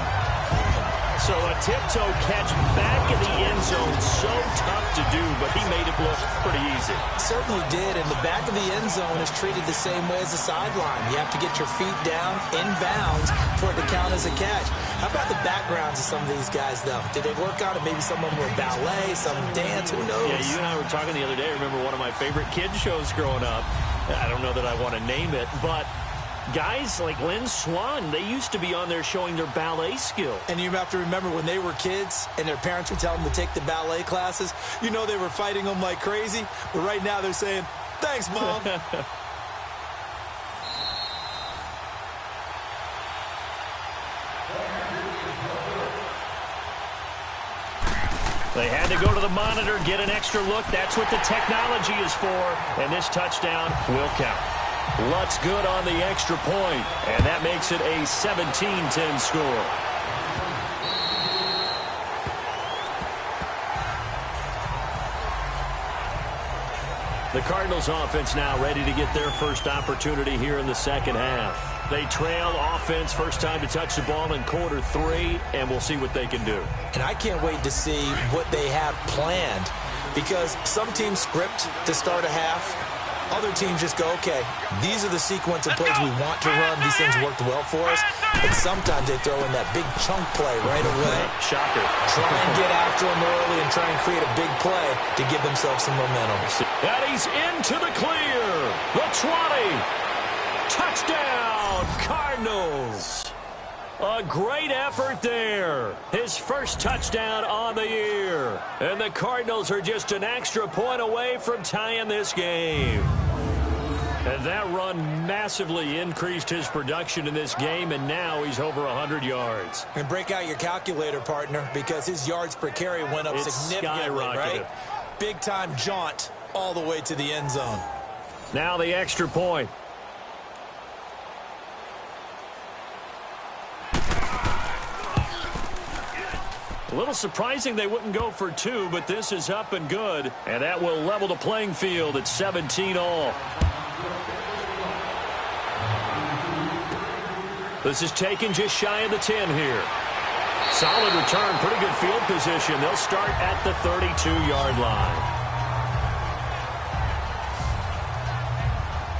S3: So a tiptoe catch back in the end zone. So tough to do, but he made it look pretty easy.
S4: Certainly did, and the back of the end zone is treated the same way as the sideline. You have to get your feet down in bounds for it to count as a catch. How about the backgrounds of some of these guys, though? Did they work on it? Maybe some of them were ballet, some dance, who knows?
S3: Yeah, you and I were talking the other day. I remember one of my favorite kids shows growing up. I don't know that I want to name it, but guys like Lynn Swann, they used to be on there showing their ballet skill.
S4: And you have to remember when they were kids and their parents would tell them to take the ballet classes, you know they were fighting them like crazy. But right now they're saying, thanks, Mom.
S3: They had to go to the monitor, get an extra look. That's what the technology is for. And this touchdown will count. Lutz good on the extra point, and that makes it a 17-10 score. The Cardinals offense now ready to get their first opportunity here in the second half. They trail offense first time to touch the ball in quarter 3, and we'll see what they can do.
S4: And I can't wait to see what they have planned, because some teams script to start a half. Other teams just go, okay, these are the sequence of plays we want to run. These things worked well for us. But sometimes they throw in that big chunk play right away.
S3: Shocker.
S4: Try and get after them early and try and create a big play to give themselves some momentum.
S3: And he's into the clear. The 20. Touchdown, Cardinals. A great effort there. His first touchdown on the year. And the Cardinals are just an extra point away from tying this game. And that run massively increased his production in this game, and now he's over 100 yards.
S4: And break out your calculator, partner, because his yards per carry went up significantly, right? Big-time jaunt all the way to the end zone.
S3: Now the extra point. A little surprising they wouldn't go for 2, but this is up and good. And that will level the playing field at 17 all. This is taken just shy of the 10 here. Solid return, pretty good field position. They'll start at the 32-yard line.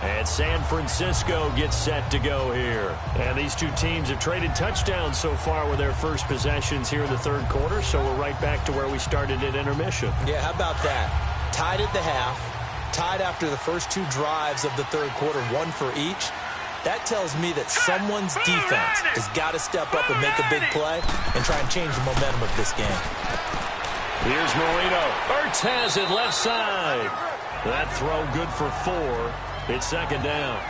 S3: And San Francisco gets set to go here. And these two teams have traded touchdowns so far with their first possessions here in the third quarter, so we're right back to where we started at intermission.
S4: Yeah, how about that? Tied at the half, tied after the first 2 drives of the third quarter, 1 for each. That tells me that someone's defense has got to step up and make a big play and try and change the momentum of this game.
S3: Here's Marino. Ertz has it left side. That throw good for 4. It's second down.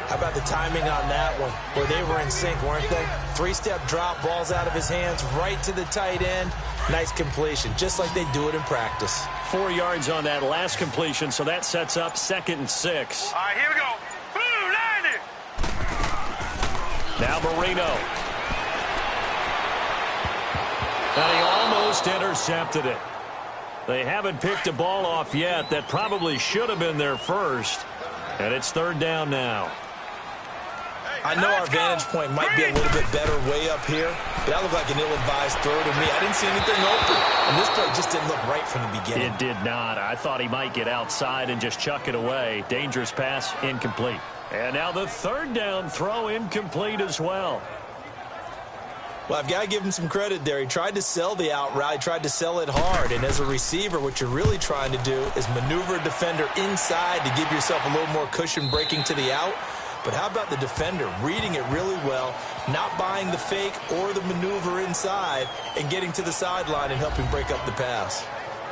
S4: How about the timing on that one, where they were in sync, weren't they? 3-step drop, balls out of his hands, right to the tight end. Nice completion, just like they do it in practice.
S3: 4 yards on that last completion, so that sets up 2nd and 6.
S6: All right, here we go. Blue line it.
S3: Now Marino. And he almost intercepted it. They haven't picked a ball off yet. That probably should have been their first. And it's third down now.
S4: I know our vantage point might be a little bit better way up here, but that looked like an ill-advised throw to me. I didn't see anything open, and this play just didn't look right from the beginning.
S3: It did not. I thought he might get outside and just chuck it away. Dangerous pass, incomplete. And now the third down throw incomplete as well.
S4: Well, I've got to give him some credit there. He tried to sell the out route. He tried to sell it hard. And as a receiver, what you're really trying to do is maneuver a defender inside to give yourself a little more cushion breaking to the out. But how about the defender reading it really well, not buying the fake or the maneuver inside, and getting to the sideline and helping break up the pass?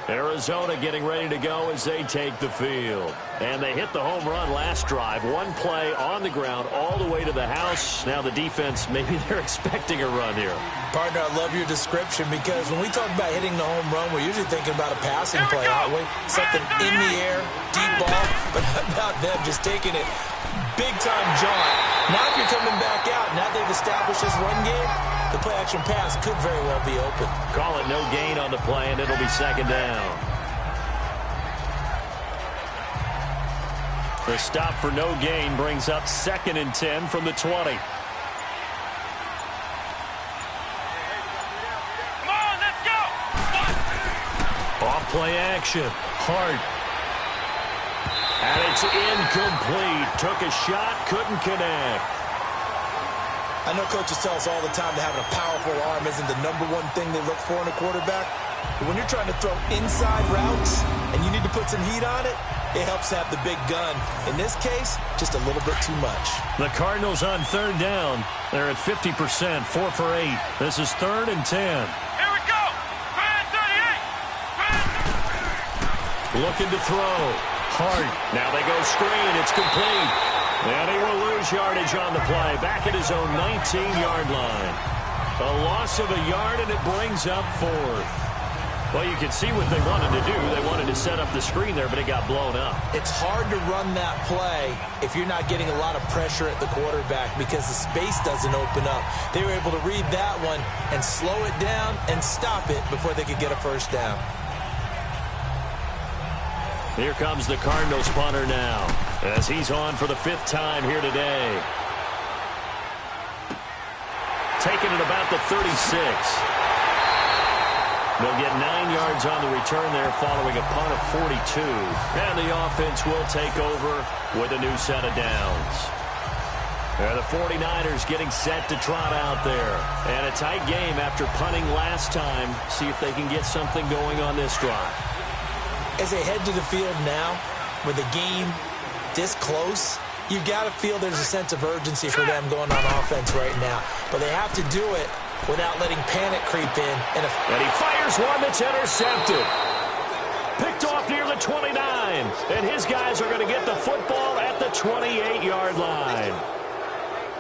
S3: Arizona getting ready to go as they take the field. And they hit the home run last drive. 1 play on the ground all the way to the house. Now the defense, maybe they're expecting a run here.
S4: Partner, I love your description, because when we talk about hitting the home run, we're usually thinking about a passing play, aren't we? Something in the air, deep ball. But how about them just taking it big-time jaunt? Now if you're coming back out, now they've established this run game, the play-action pass could very well be open.
S3: Call it no gain on the play, and it'll be second down. The stop for no gain brings up 2nd and 10 from the 20.
S6: Come on, let's go.
S3: Off play action. Hart. And it's incomplete. Took a shot, couldn't connect.
S4: I know coaches tell us all the time that having a powerful arm isn't the #1 thing they look for in a quarterback. But when you're trying to throw inside routes and you need to put some heat on it, it helps have the big gun. In this case, just a little bit too much.
S3: The Cardinals on third down. They're at 50%, 4 for 8. This is 3rd and 10.
S6: Here we go. Brand 38.
S3: Looking to throw. Hart. Now they go screen. It's complete. And he will lose yardage on the play. Back at his own 19-yard line. A loss of a yard, and it brings up 4th. Well, you can see what they wanted to do. They wanted to set up the screen there, but it got blown up.
S4: It's hard to run that play if you're not getting a lot of pressure at the quarterback because the space doesn't open up. They were able to read that one and slow it down and stop it before they could get a first down.
S3: Here comes the Cardinals punter now as he's on for the 5th time here today. Taking it about the 36. They'll get 9 yards on the return there following a punt of 42. And the offense will take over with a new set of downs. And the 49ers getting set to trot out there. And a tight game after punting last time. See if they can get something going on this drive.
S4: As they head to the field now, with the game this close, you got to feel there's a sense of urgency for them going on offense right now. But they have to do it without letting panic creep in. And
S3: he fires one that's intercepted. Picked off near the 29. And his guys are going to get the football at the 28-yard line.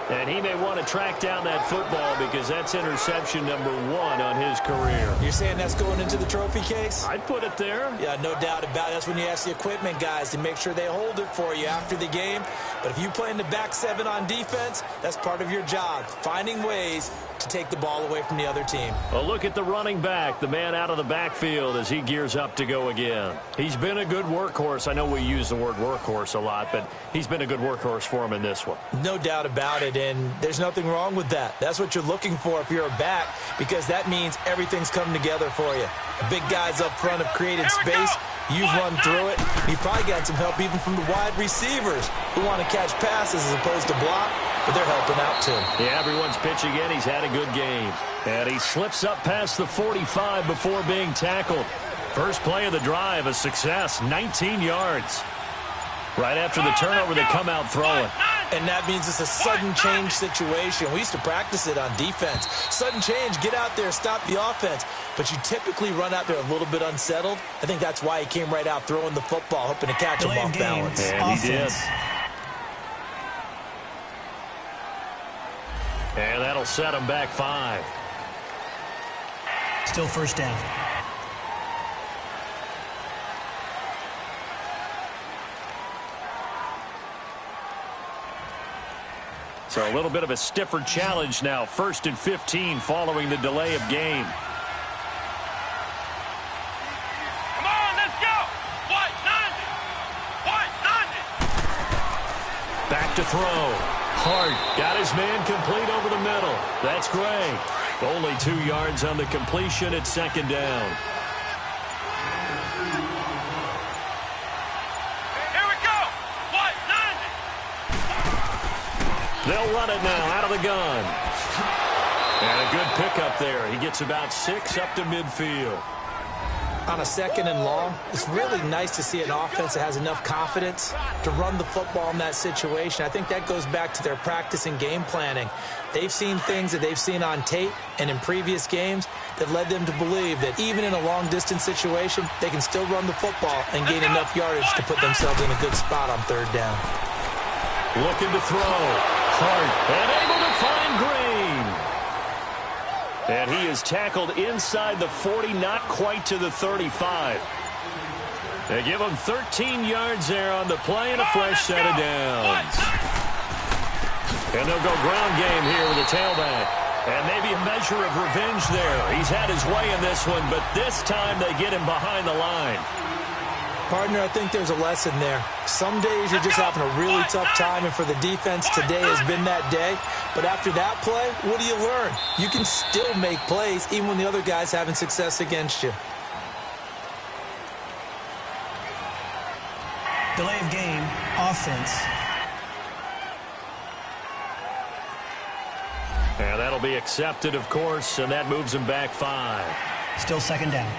S3: And he may want to track down that football because that's interception number 1 on his career.
S4: You're saying that's going into the trophy case?
S3: I'd put it there.
S4: Yeah, no doubt about it. That's when you ask the equipment guys to make sure they hold it for you after the game. But if you play in the back 7 on defense, that's part of your job, finding ways to take the ball away from the other team.
S3: Well, look at the running back, the man out of the backfield as he gears up to go again. He's been a good workhorse. I know we use the word workhorse a lot, but he's been a good workhorse for him in this one.
S4: No doubt about it, and there's nothing wrong with that. That's what you're looking for if you're a back, because that means everything's coming together for you. The big guys up front have created space. You've run through it. You've probably got some help even from the wide receivers who want to catch passes as opposed to block, but they're helping out too.
S3: Yeah, everyone's pitching in. He's had a good game. And he slips up past the 45 before being tackled. First play of the drive, a success, 19 yards. Right after the turnover, they come out throwing.
S4: And that means it's a sudden change situation. We used to practice it on defense. Sudden change, get out there, stop the offense. But you typically run out there a little bit unsettled. I think that's why he came right out throwing the football, hoping to catch him off balance.
S3: And he did. And that'll set him back 5.
S5: Still first down.
S3: So a little bit of a stiffer challenge now. 1st and 15 following the delay of game.
S6: Come on, let's go. White 90.
S3: Back to throw. Hart got his man complete over the middle. That's great. Only 2 yards on the completion at 2nd down.
S6: Here we go. White 90.
S3: They'll run it now out of the gun. And a good pickup there. He gets about 6 up to midfield.
S4: On a 2nd and long, it's really nice to see an offense that has enough confidence to run the football in that situation. I think that goes back to their practice and game planning. They've seen things that they've seen on tape and in previous games that led them to believe that even in a long-distance situation, they can still run the football and gain enough yardage to put themselves in a good spot on 3rd down.
S3: Looking to throw. Hart and able to find Green. And he is tackled inside the 40, not quite to the 35. They give him 13 yards there on the play and a fresh set of downs. And they'll go ground game here with a tailback. And maybe a measure of revenge there. He's had his way in this one, but this time they get him behind the line.
S4: Partner, I think there's a lesson there. Some days you're just having a really tough time, and for the defense, today has been that day. But after that play, what do you learn? You can still make plays even when the other guy's having success against you.
S5: Delay of game, offense.
S3: And that'll be accepted, of course, and that moves him back 5.
S5: Still 2nd down.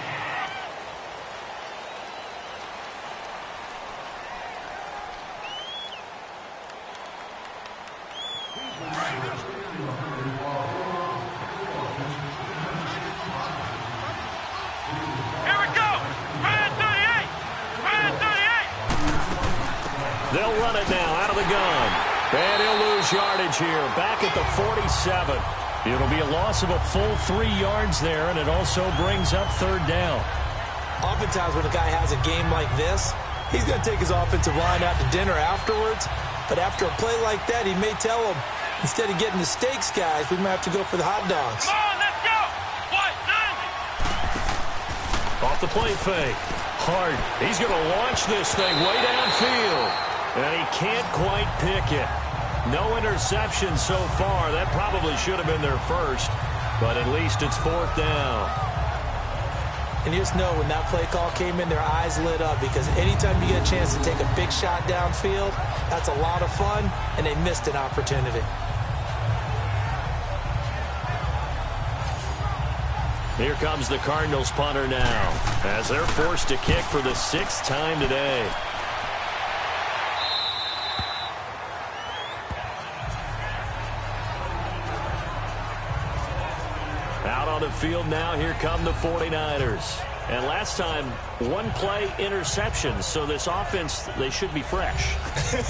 S6: Here we go. Red 38. Red 38.
S3: They'll run it now out of the gun. And he'll lose yardage here. Back at the 47. It'll be a loss of a full 3 yards there, and it also brings up third down.
S4: Oftentimes when a guy has a game like this, he's going to take his offensive line out to dinner afterwards. But after a play like that, he may tell them, instead of getting the steaks, guys, we might have to go for the hot dogs.
S6: Come on, let's go. White 90.
S3: Off the play fake. Hart. He's going to launch this thing way downfield. And he can't quite pick it. No interception so far. That probably should have been their first. But at least it's fourth down.
S4: And you just know when that play call came in, their eyes lit up, because anytime you get a chance to take a big shot downfield, that's a lot of fun, and they missed an opportunity.
S3: Here comes the Cardinals punter now, as they're forced to kick for the 6th time today. Out on the field now, here come the 49ers. And last time, 1 play interception, so this offense, they should be fresh.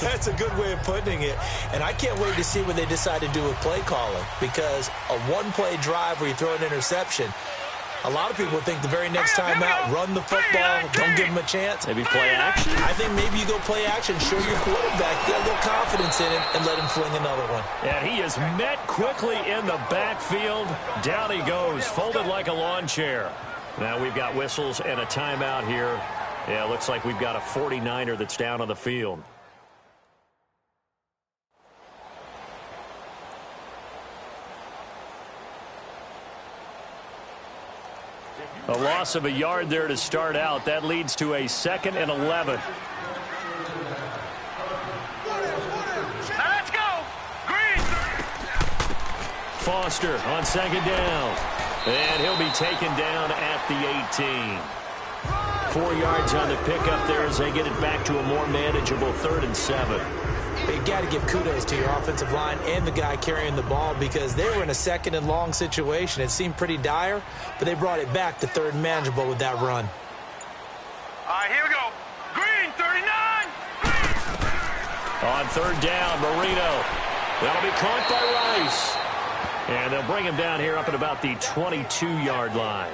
S4: That's a good way of putting it. And I can't wait to see what they decide to do with play calling, because a 1-play drive where you throw an interception, a lot of people think the very next time out, run the football, don't give them a chance.
S3: Maybe play action?
S4: I think maybe you go play action, show your quarterback, get a little confidence in him, and let him fling another one.
S3: And he is met quickly in the backfield. Down he goes, folded like a lawn chair. Now we've got whistles and a timeout here. Yeah, it looks like we've got a 49er that's down on the field. A loss of a yard there to start out. That leads to a 2nd and 11.
S6: Now let's go. Green.
S3: Foster on 2nd down. And he'll be taken down at the 18. 4 yards on the pickup there as they get it back to a more manageable 3rd and 7.
S4: You got to give kudos to your offensive line and the guy carrying the ball, because they were in a 2nd and long situation. It seemed pretty dire, but they brought it back to 3rd and manageable with that run.
S6: All right, here we go. Green 39. Green.
S3: On 3rd down, Marino. That'll be caught by Rice. And they'll bring him down here up at about the 22-yard line.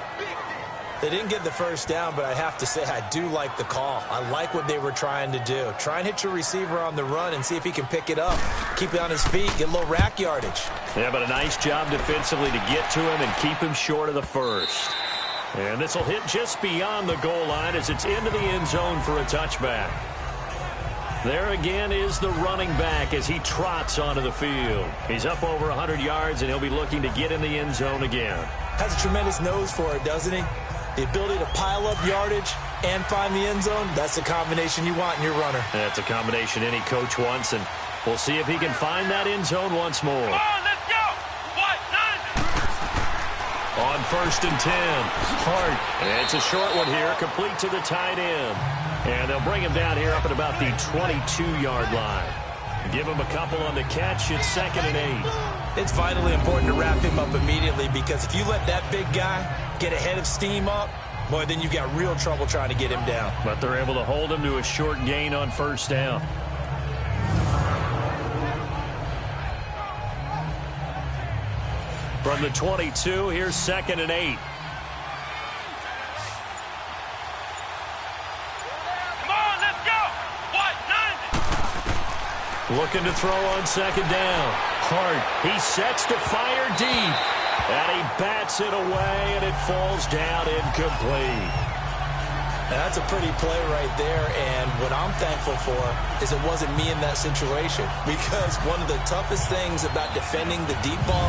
S4: They didn't get the first down, but I have to say I do like the call. I like what they were trying to do. Try and hit your receiver on the run and see if he can pick it up. Keep it on his feet, get a little rack yardage.
S3: Yeah, but a nice job defensively to get to him and keep him short of the first. And this will hit just beyond the goal line as it's into the end zone for a touchback. There again is the running back as he trots onto the field. He's up over 100 yards, and he'll be looking to get in the end zone again.
S4: Has a tremendous nose for it, doesn't he? The ability to pile up yardage and find the end zone, that's the combination you want in your runner.
S3: That's a combination any coach wants, and we'll see if he can find that end zone once more.
S6: Come on, let's go. White 90.
S3: On 1st and 10, Hart. It's a short one here, complete to the tight end. And they'll bring him down here up at about the 22-yard line. Give him a couple on the catch. It's 2nd and 8.
S4: It's vitally important to wrap him up immediately, because if you let that big guy get ahead of steam up, boy, then you've got real trouble trying to get him down.
S3: But they're able to hold him to a short gain on 1st down. From the 22, here's 2nd and 8. Looking to throw on 2nd down. Hart, he sets to fire deep. And he bats it away, and it falls down incomplete.
S4: That's a pretty play right there, and what I'm thankful for is it wasn't me in that situation, because one of the toughest things about defending the deep ball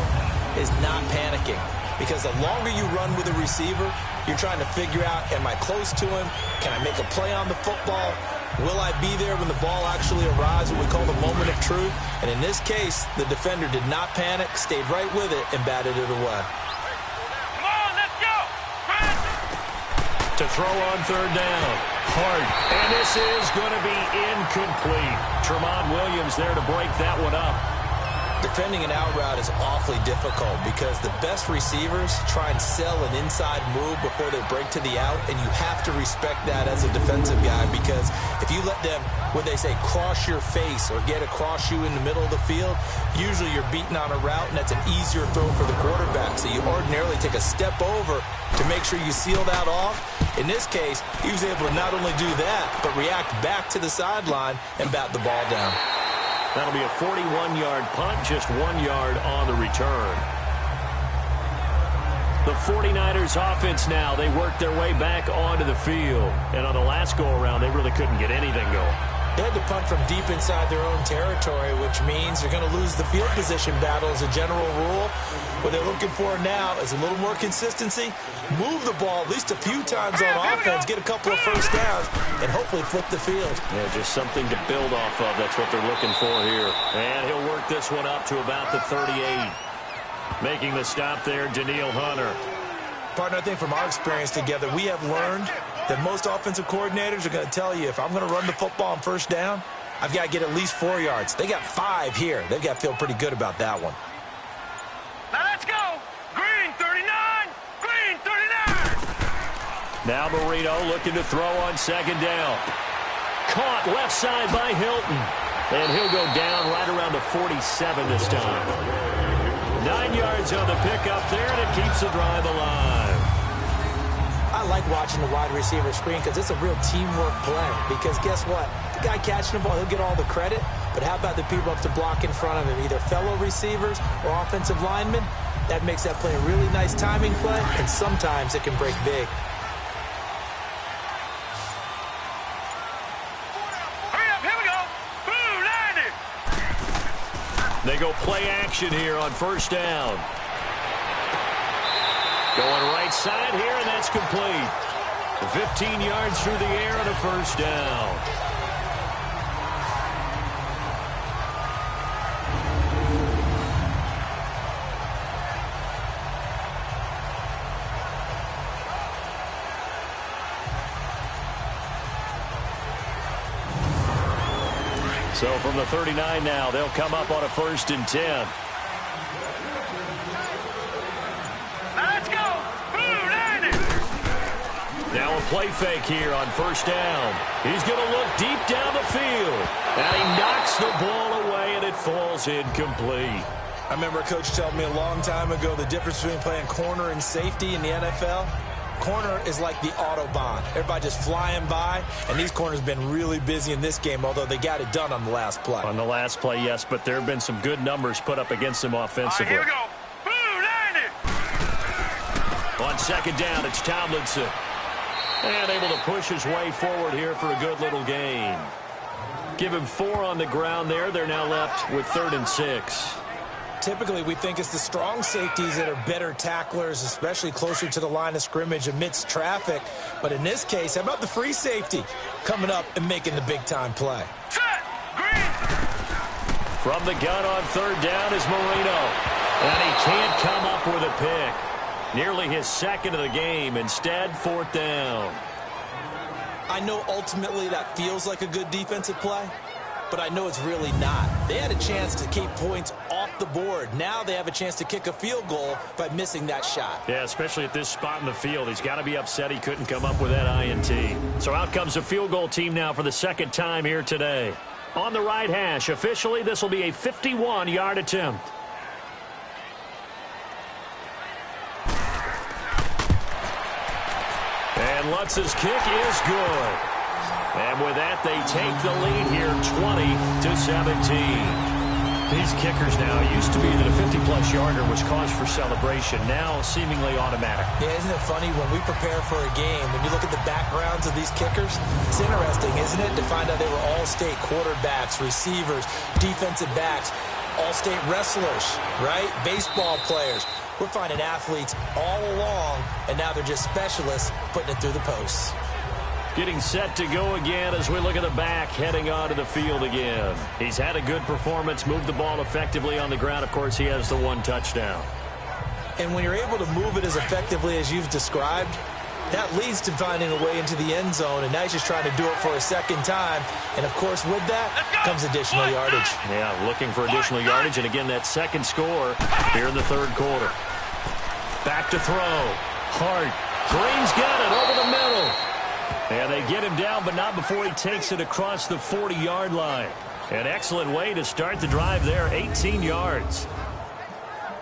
S4: is not panicking. Because the longer you run with a receiver, you're trying to figure out, am I close to him? Can I make a play on the football? Will I be there when the ball actually arrives, what we call the moment of truth? And in this case, the defender did not panic, stayed right with it, and batted it away.
S6: Come on, let's go.
S3: To throw on 3rd down. Hart. And this is going to be incomplete. Tremont Williams there to break that one up.
S4: Defending an out route is awfully difficult because the best receivers try and sell an inside move before they break to the out, and you have to respect that as a defensive guy because if you let them, what they say, cross your face or get across you in the middle of the field, usually you're beaten on a route, and that's an easier throw for the quarterback. So you ordinarily take a step over to make sure you seal that off. In this case, he was able to not only do that, but react back to the sideline and bat the ball down.
S3: That'll be a 41-yard punt, just 1 yard on the return. The 49ers offense now, they work their way back onto the field. And on the last go-around, they really couldn't get anything going.
S4: They had to punt from deep inside their own territory, which means they're going to lose the field position battle as a general rule. What they're looking for now is a little more consistency, move the ball at least a few times on offense, get a couple of first downs, and hopefully flip the field.
S3: Yeah, just something to build off of. That's what they're looking for here. And he'll work this one up to about the 38. Making the stop there, Daniil Hunter.
S4: Partner, I think from our experience together, we have learned that most offensive coordinators are going to tell you, if I'm going to run the football on first down, I've got to get at least 4 yards. They got 5 here. They've got to feel pretty good about that one.
S6: Now let's go. Green 39. Green 39.
S3: Now Marino looking to throw on second down. Caught left side by Hilton. And he'll go down right around the 47 this time. 9 yards on the pickup there, and it keeps the drive alive.
S4: I like watching the wide receiver screen because it's a real teamwork play. Because guess what? The guy catching the ball, he'll get all the credit. But how about the people up to block in front of him, either fellow receivers or offensive linemen? That makes that play a really nice timing play, and sometimes it can break big.
S6: Hurry up, here we go. Blue 90.
S3: They go play action here on first down. Going right side here, and that's complete. 15 yards through the air and a first down. So from the 39 now, they'll come up on a 1st and 10. Now a play fake here on first down. He's going to look deep down the field. And he knocks the ball away, and it falls incomplete.
S4: I remember a coach telling me a long time ago the difference between playing corner and safety in the NFL. Corner is like the Autobahn. Everybody just flying by, and these corners have been really busy in this game, although they got it done on the last play.
S3: On the last play, yes, but there have been some good numbers put up against them offensively.
S6: All right, here we go. Blue 90.
S3: On second down, it's Tomlinson. And able to push his way forward here for a good little gain. Give him 4 on the ground there. They're now left with 3rd and 6.
S4: Typically, we think it's the strong safeties that are better tacklers, especially closer to the line of scrimmage amidst traffic. But in this case, how about the free safety coming up and making the big-time play?
S6: Set. Green.
S3: From the gun on 3rd down is Marino. And he can't come up with a pick. Nearly his 2nd of the game. Instead, 4th down.
S4: I know ultimately that feels like a good defensive play, but I know it's really not. They had a chance to keep points off the board. Now they have a chance to kick a field goal by missing that shot.
S3: Yeah, especially at this spot in the field. He's got to be upset he couldn't come up with that INT. So out comes the field goal team now for the 2nd time here today. On the right hash, officially, this will be a 51-yard attempt. And Lutz's kick is good. And with that, they take the lead here 20-17. These kickers now, used to be that a 50-plus yarder was cause for celebration. Now seemingly automatic.
S4: Yeah, isn't it funny when we prepare for a game, when you look at the backgrounds of these kickers, it's interesting, isn't it, to find out they were all-state quarterbacks, receivers, defensive backs, all-state wrestlers, right? Baseball players. We're finding athletes all along, and now they're just specialists putting it through the posts.
S3: Getting set to go again as we look at the back, heading onto the field again. He's had a good performance, moved the ball effectively on the ground. Of course, he has the 1 touchdown.
S4: And when you're able to move it as effectively as you've described, That leads to finding a way into the end zone, and now he's just trying to do it for a second time. And, of course, with that comes additional yardage.
S3: Yeah, looking for additional yardage, and again, that second score here in the third quarter. Back to throw. Hart. Green's got it over the middle. And they get him down, but not before he takes it across the 40-yard line. An excellent way to start the drive there, 18 yards.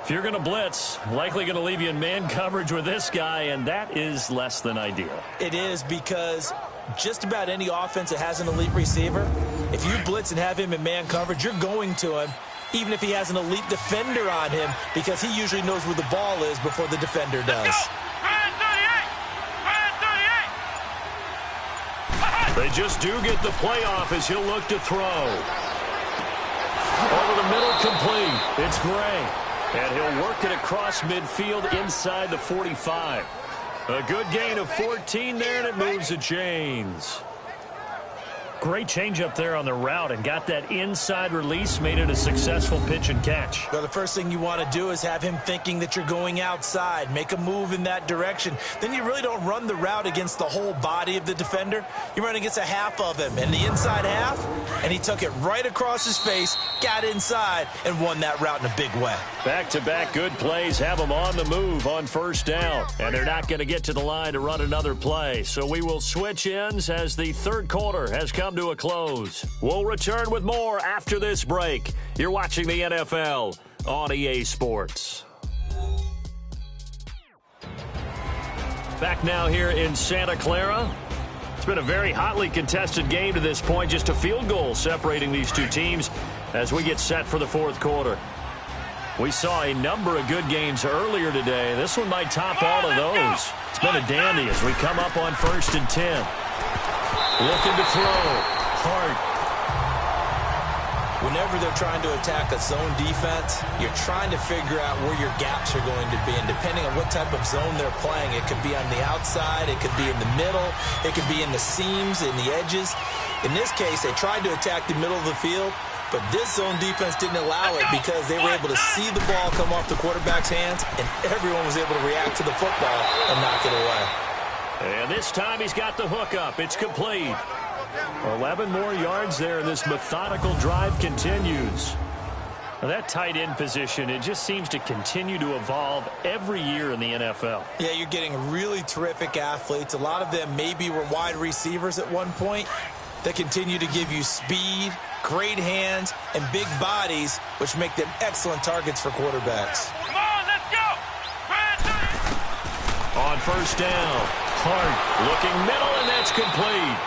S3: If you're going to blitz, likely going to leave you in man coverage with this guy, and that is less than ideal.
S4: It is, because just about any offense that has an elite receiver, if you blitz and have him in man coverage, you're going to him, even if he has an elite defender on him, because he usually knows where the ball is before the defender does.
S3: They just do get the playoff as he'll look to throw. Over the middle, complete. It's Gray. And he'll work it across midfield inside the 45. A good gain of 14 there, and it moves the chains. Great change up there on the route and got that inside release, made it a successful pitch and catch.
S4: Well, the first thing you want to do is have him thinking that you're going outside, make a move in that direction. Then you really don't run the route against the whole body of the defender. You run against a half of him, and the inside half, and he took it right across his face, got inside, and won that route in a big way.
S3: Back-to-back good plays have them on the move on first down, and they're not going to get to the line to run another play. So we will switch ends as the third quarter has come to a close. We'll return with more after this break. You're watching the NFL on EA Sports. Back now here in Santa Clara. It's been a very hotly contested game to this point. Just a field goal separating these two teams as we get set for the fourth quarter. We saw a number of good games earlier today. This one might top all of those. It's been a dandy as we come up on 1st and 10. Looking to throw. Hart.
S4: Whenever they're trying to attack a zone defense, you're trying to figure out where your gaps are going to be. And depending on what type of zone they're playing, it could be on the outside, it could be in the middle, it could be in the seams, in the edges. In this case, they tried to attack the middle of the field, but this zone defense didn't allow it because they were able to see the ball come off the quarterback's hands, and everyone was able to react to the football and knock it away.
S3: And this time he's got the hook up. It's complete. 11 more yards there, and this methodical drive continues. Now that tight end position, it just seems to continue to evolve every year in the NFL.
S4: Yeah, you're getting really terrific athletes. A lot of them maybe were wide receivers at one point. They continue to give you speed, great hands, and big bodies, which make them excellent targets for quarterbacks.
S6: Come on, let's go!
S3: On first down, Hart looking middle, and that's complete.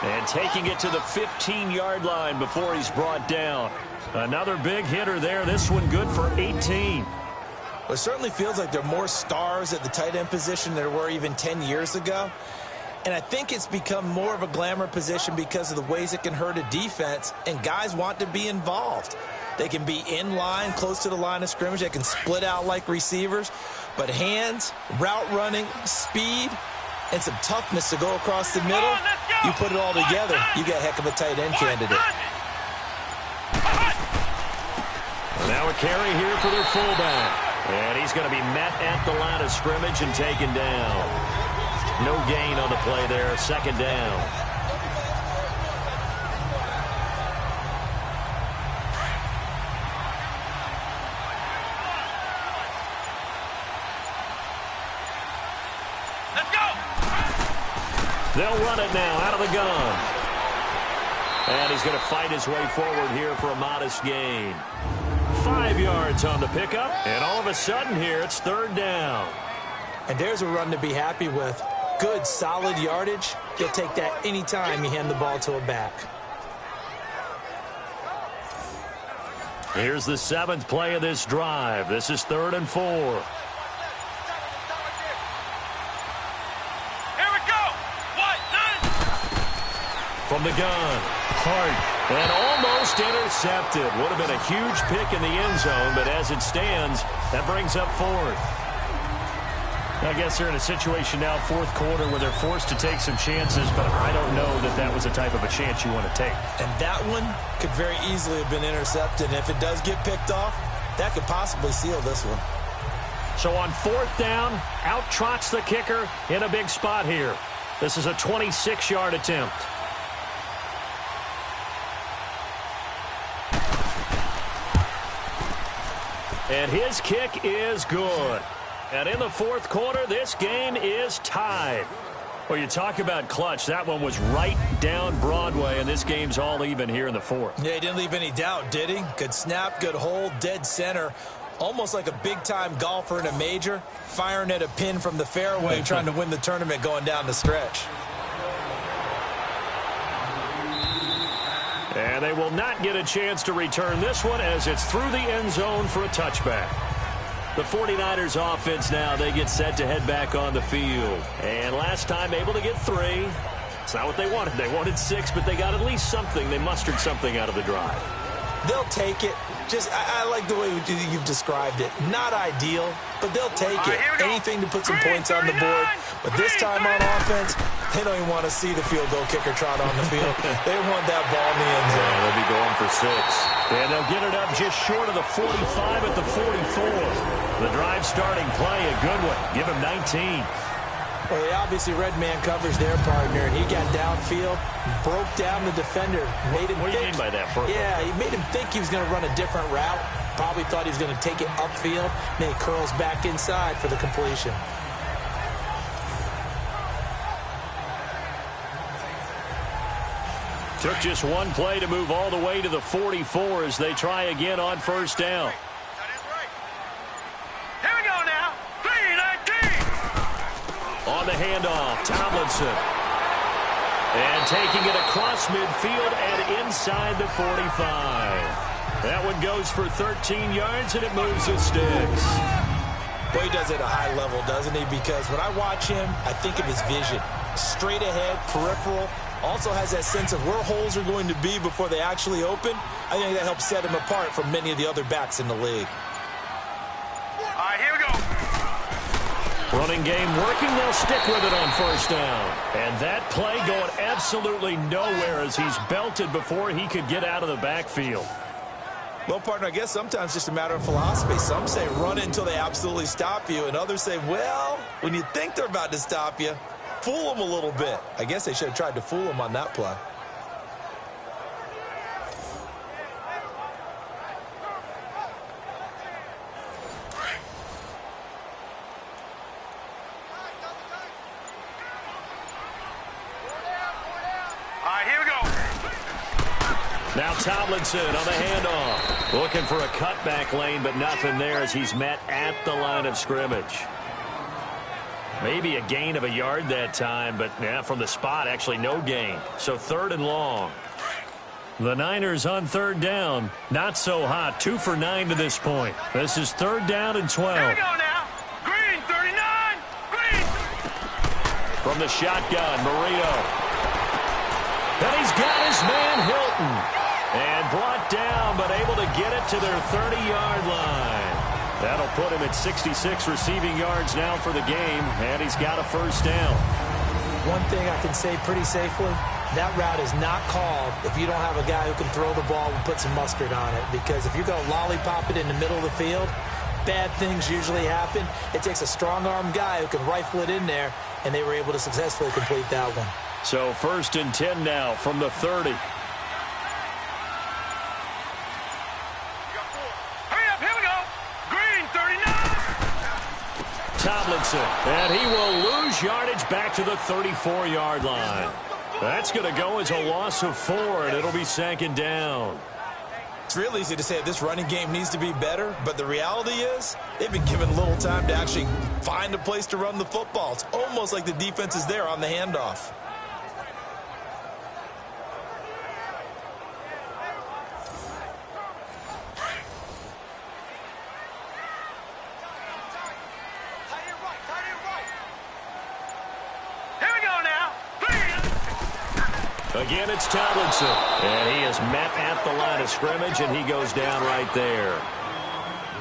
S3: And taking it to the 15-yard line before he's brought down. Another big hitter there. This one good for 18.
S4: Well, it certainly feels like there are more stars at the tight end position than there were even 10 years ago. And I think it's become more of a glamour position because of the ways it can hurt a defense, and guys want to be involved. They can be in line, close to the line of scrimmage. They can split out like receivers. But hands, route running, speed, and some toughness to go across the middle, you put it all together, you got a heck of a tight end candidate.
S3: Now a carry here for their fullback. And he's going to be met at the line of scrimmage and taken down. No gain on the play there, second down.
S6: Let's go!
S3: They'll run it now out of the gun. And he's going to fight his way forward here for a modest gain. 5 yards on the pickup, and all of a sudden here it's third down.
S4: And there's a run to be happy with. Good, solid yardage. You'll take that anytime you hand the ball to a back.
S3: Here's the 7th play of this drive. This is 3rd and 4.
S6: Here we go!
S3: From the gun, Hart, and almost intercepted. Would have been a huge pick in the end zone, but as it stands, that brings up 4th. I guess they're in a situation now, fourth quarter, where they're forced to take some chances, but I don't know that that was the type of a chance you want to take.
S4: And that one could very easily have been intercepted. And if it does get picked off, that could possibly seal this one.
S3: So on 4th down, out trots the kicker in a big spot here. This is a 26-yard attempt. And his kick is good. And in the 4th quarter, this game is tied. Well, you talk about clutch. That one was right down Broadway, and this game's all even here in the 4th.
S4: Yeah, he didn't leave any doubt, did he? Good snap, good hold, dead center. Almost like a big-time golfer in a major, firing at a pin from the fairway, trying to win the tournament going down the stretch.
S3: And they will not get a chance to return this one as it's through the end zone for a touchback. The 49ers offense now, they get set to head back on the field. And last time able to get 3. It's not what they wanted. They wanted 6, but they got at least something. They mustered something out of the drive.
S4: They'll take it. Just, I like the way you've described it. Not ideal, but they'll take it. Anything to put some points on the board. But this time on offense, they don't even want to see the field goal kicker trot on the field. They want that ball in the end zone.
S3: Yeah, they'll be going for 6. And they'll get it up just short of the 45 at the 44. The drive starting play, a good one. Give him 19.
S4: Well, they obviously read man coverage their partner, and he got downfield, broke down the defender, made him
S3: What do you mean by that?
S4: Yeah, he made him think he was going to run a different route. Probably thought he was going to take it upfield. Then he curls back inside for the completion.
S3: Took just one play to move all the way to the 44 as they try again on 1st down.
S6: Here we go now. 3-19.
S3: On the handoff, Tomlinson. And taking it across midfield and inside the 45. That one goes for 13 yards, and it moves the sticks.
S4: Boy, he does it at a high level, doesn't he? Because when I watch him, I think of his vision. Straight ahead, peripheral. Also has that sense of where holes are going to be before they actually open. I think that helps set him apart from many of the other backs in the league.
S6: All right, here we go.
S3: Running game working. They'll stick with it on 1st down. And that play going absolutely nowhere as he's belted before he could get out of the backfield.
S4: Well, partner, I guess sometimes it's just a matter of philosophy. Some say run it until they absolutely stop you, and others say, well, when you think they're about to stop you, fool them a little bit. I guess they should have tried to fool them on that play.
S3: Now Tomlinson on the handoff. Looking for a cutback lane, but nothing there as he's met at the line of scrimmage. Maybe a gain of a yard that time, but yeah, from the spot, actually no gain. So 3rd and long. The Niners on 3rd down. Not so hot. 2 for 9 to this point. This is 3rd down and 12.
S6: Here we go now. Green, 39. Green.
S3: From the shotgun, Marino. And he's got his man, Hilton. And brought down, but able to get it to their 30-yard line. That'll put him at 66 receiving yards now for the game, and he's got a 1st down.
S4: One thing I can say pretty safely, that route is not called if you don't have a guy who can throw the ball and put some mustard on it. Because if you're going to lollipop it in the middle of the field, bad things usually happen. It takes a strong-arm guy who can rifle it in there, and they were able to successfully complete that one.
S3: So 1st and 10 now from the 30. Tomlinson, and he will lose yardage back to the 34-yard line. That's going to go as a loss of 4, and it'll be 2nd down.
S4: It's real easy to say this running game needs to be better, but the reality is they've been given little time to actually find a place to run the football. It's almost like the defense is there on the handoff.
S3: Again, it's Tomlinson, and he is met at the line of scrimmage, and he goes down right there.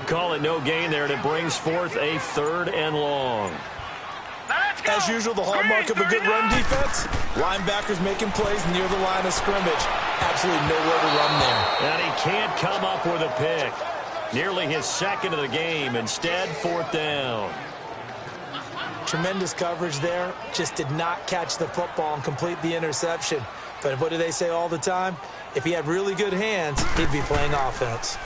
S3: Call it no gain there, and it brings forth a 3rd and long.
S4: As usual, the hallmark of a good run defense, linebackers making plays near the line of scrimmage. Absolutely nowhere to run there.
S3: And he can't come up with a pick. Nearly his second of the game. Instead, 4th down.
S4: Tremendous coverage there. Just did not catch the football and complete the interception. But what do they say all the time? If he had really good hands, he'd be playing offense.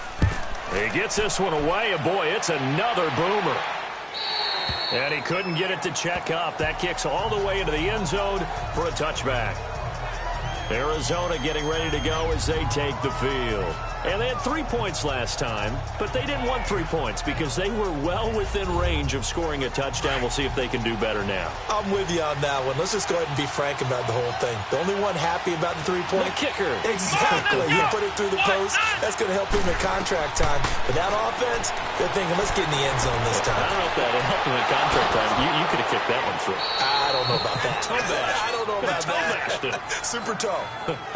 S3: He gets this one away, and boy, it's another boomer. And he couldn't get it to check up. That kicks all the way into the end zone for a touchback. Arizona getting ready to go as they take the field. And they had 3 points last time, but they didn't want 3 points because they were well within range of scoring a touchdown. We'll see if they can do better now.
S4: I'm with you on that one. Let's just go ahead and be frank about the whole thing. The only one happy about the 3-point?
S3: The kicker.
S4: Exactly. You put it through the post. That's going to help him in contract time. But that offense, they're thinking, let's get in the end zone this time.
S3: I don't know if that helped him in contract time. You could have kicked that one through.
S4: I don't know about that.
S3: I
S4: don't know about that. Super toe.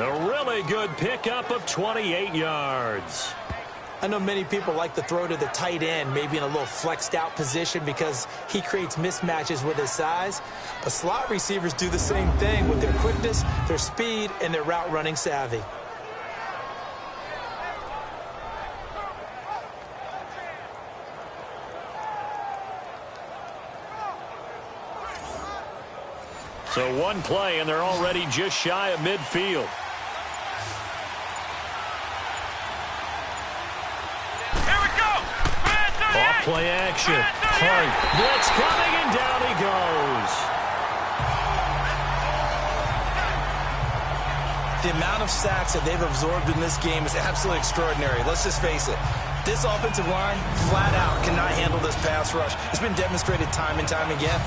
S3: A really good pickup of 28 yards.
S4: I know many people like to throw to the tight end, maybe in a little flexed out position because he creates mismatches with his size. But slot receivers do the same thing with their quickness, their speed, and their route running savvy.
S3: So one play, and they're already just shy of midfield. Play action. Hart. Blitz coming, and down he goes.
S4: The amount of sacks that they've absorbed in this game is absolutely extraordinary. Let's just face it. This offensive line, flat out, cannot handle this pass rush. It's been demonstrated time and time again.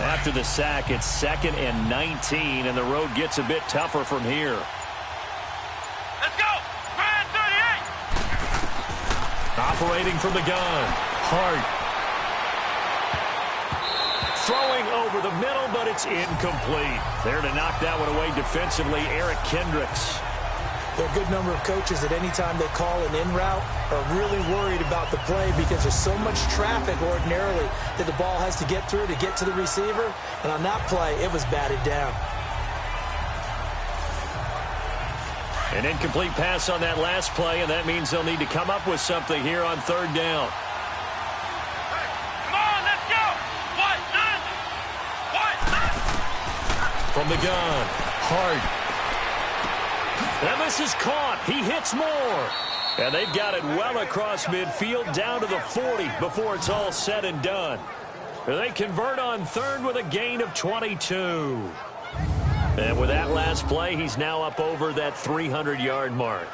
S3: After the sack, it's 2nd and 19, and the road gets a bit tougher from here.
S6: Let's go! Brad 38!
S3: Operating from the gun. Hart. Throwing over the middle, but it's incomplete. There to knock that one away defensively, Eric Kendricks.
S4: There are a good number of coaches that any time they call an in route are really worried about the play because there's so much traffic ordinarily that the ball has to get through to get to the receiver. And on that play, it was batted down.
S3: An incomplete pass on that last play, and that means they'll need to come up with something here on 3rd down.
S6: Come on, let's go! What?
S3: From the gun, Hart. And this is caught. He hits more. And they've got it well across midfield down to the 40 before it's all said and done. They convert on 3rd with a gain of 22. And with that last play, he's now up over that 300-yard mark.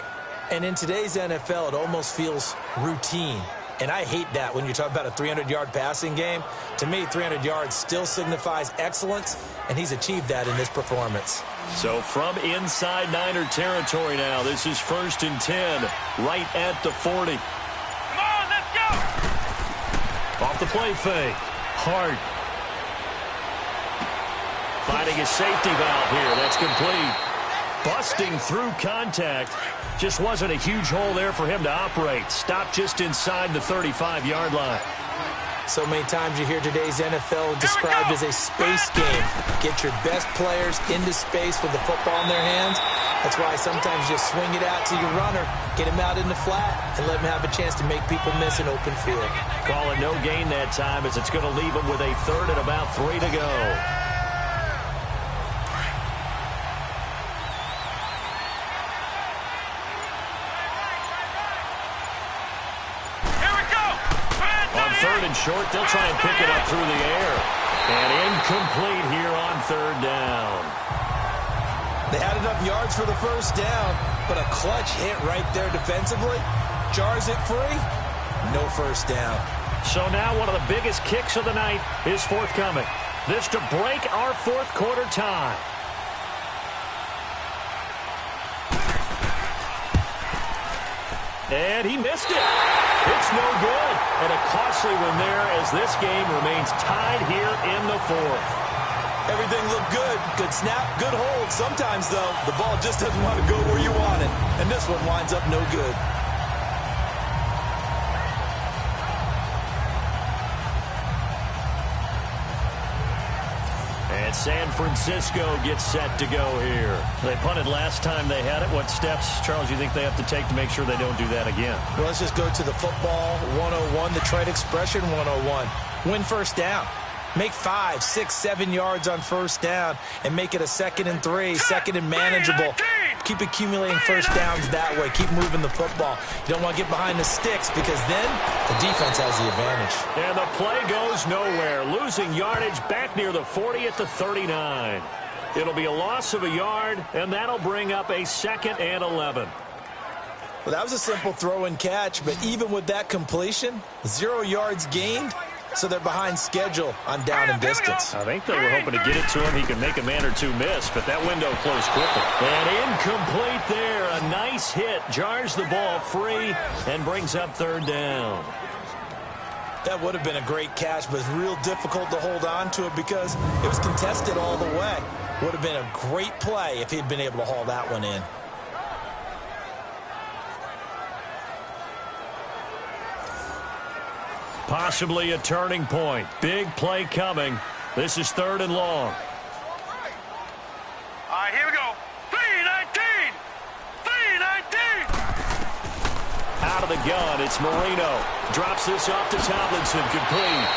S4: And in today's NFL, it almost feels routine. And I hate that when you talk about a 300-yard passing game. To me, 300 yards still signifies excellence, and he's achieved that in this performance.
S3: So from inside Niner territory now, this is 1st and 10, right at the 40.
S6: Come on, let's go!
S3: Off the play fake. Hart. Finding a safety valve here. That's complete. Busting through contact. Just wasn't a huge hole there for him to operate. Stopped just inside the 35-yard line.
S4: So many times you hear today's NFL described as a space game. Get your best players into space with the football in their hands. That's why sometimes you just swing it out to your runner, get him out in the flat, and let him have a chance to make people miss an open field.
S3: Call it no gain that time as it's going to leave him with a 3rd and about 3 to go. Short, they'll try and pick it up through the air. And incomplete here on 3rd down.
S4: They had enough yards for the 1st down, but a clutch hit right there defensively. Jars it free. No 1st down.
S3: So now one of the biggest kicks of the night is forthcoming. This to break our 4th quarter tie. And he missed it. It's no good. And a costly one there as this game remains tied here in the 4th.
S4: Everything looked good. Good snap, good hold. Sometimes, though, the ball just doesn't want to go where you want it. And this one winds up no good.
S3: And San Francisco gets set to go here. They punted last time they had it. What steps, Charles, you think they have to take to make sure they don't do that again?
S4: Well, let's just go to the football 101, the trade expression 101. Win first down. Make 5, 6, 7 yards on first down and make it a 2nd and 3, 2nd and manageable. Keep accumulating first downs that way. Keep moving the football. You don't want to get behind the sticks because then the defense has the advantage.
S3: And the play goes nowhere. Losing yardage back near the 40 at the 39. It'll be a loss of a yard, and that'll bring up a 2nd and 11.
S4: Well, that was a simple throw and catch, but even with that completion, 0 yards gained. So they're behind schedule on down and distance.
S3: I think they were hoping to get it to him. He could make a man or two miss, but that window closed quickly. And incomplete there. A nice hit. Jars the ball free and brings up 3rd down.
S4: That would have been a great catch, but it's real difficult to hold on to it because it was contested all the way. Would have been a great play if he'd been able to haul that one in.
S3: Possibly a turning point. Big play coming. This is 3rd and long.
S6: All right, here we go. 3-19. 3-19.
S3: Out of the gun, it's Marino. Drops this off to Tomlinson, complete.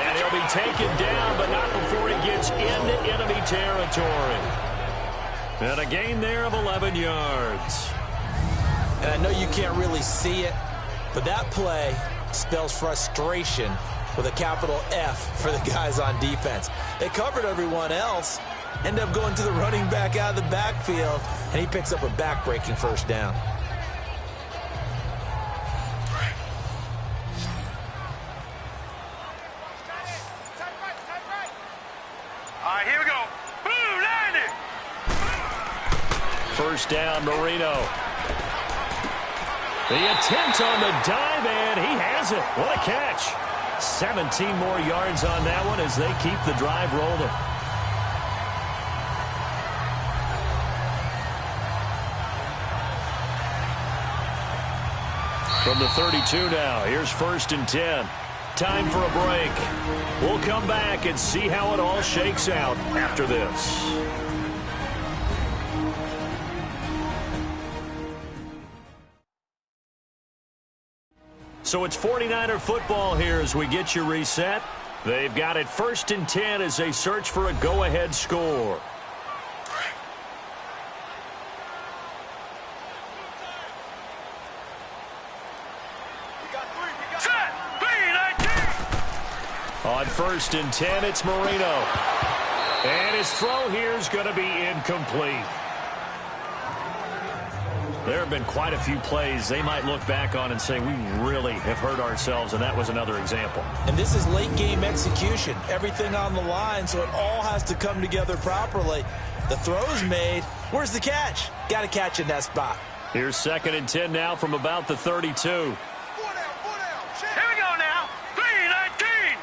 S3: And he'll be taken down, but not before he gets into enemy territory. And a gain there of 11 yards.
S4: And I know you can't really see it, but that play spells frustration with a capital F for the guys on defense. They covered everyone else, end up going to the running back out of the backfield, and he picks up a back-breaking first down.
S6: All right, here we go. Blue, 90.
S3: First down, Marino. The attempt on the dive, and he has it. What a catch. 17 more yards on that one as they keep the drive rolling. From the 32 now, here's 1st and 10. Time for a break. We'll come back and see how it all shakes out after this. So it's 49er football here as we get you reset. They've got it 1st and 10 as they search for a go-ahead score. On 1st and 10, it's Marino. And his throw here is going to be incomplete. There have been quite a few plays they might look back on and say, we really have hurt ourselves, and that was another example.
S4: And this is late-game execution. Everything on the line, so it all has to come together properly. The throw's made. Where's the catch? Got to catch in that spot.
S3: Here's 2nd and 10 now from about the 32.
S6: Here we go now. 3-19.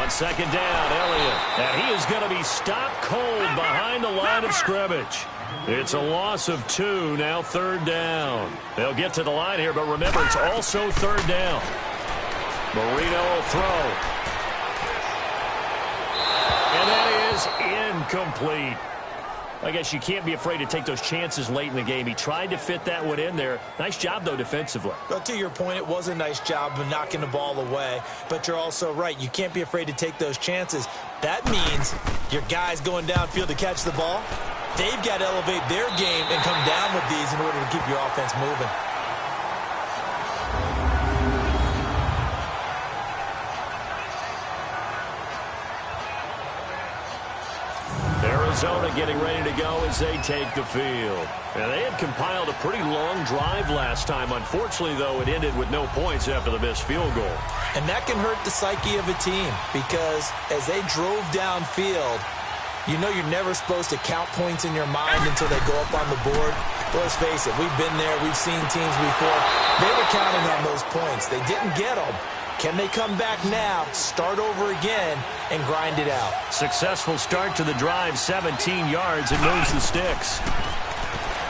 S3: On 2nd down, Elliott. And he is going to be stopped cold behind the line of scrimmage. It's a loss of 2, now 3rd down. They'll get to the line here, but remember, it's also 3rd down. Marino will throw. And that is incomplete. I guess you can't be afraid to take those chances late in the game. He tried to fit that one in there. Nice job, though, defensively.
S4: But to your point, it was a nice job of knocking the ball away. But you're also right. You can't be afraid to take those chances. That means your guys going downfield to catch the ball, they've got to elevate their game and come down with these in order to keep your offense moving.
S3: Arizona getting ready to go as they take the field. And they had compiled a pretty long drive last time. Unfortunately, though, it ended with no points after the missed field goal.
S4: And that can hurt the psyche of a team because as they drove downfield, you know you're never supposed to count points in your mind until they go up on the board. But let's face it, we've been there. We've seen teams before. They were counting on those points. They didn't get them. Can they come back now, start over again, and grind it out?
S3: Successful start to the drive, 17 yards, and moves the sticks.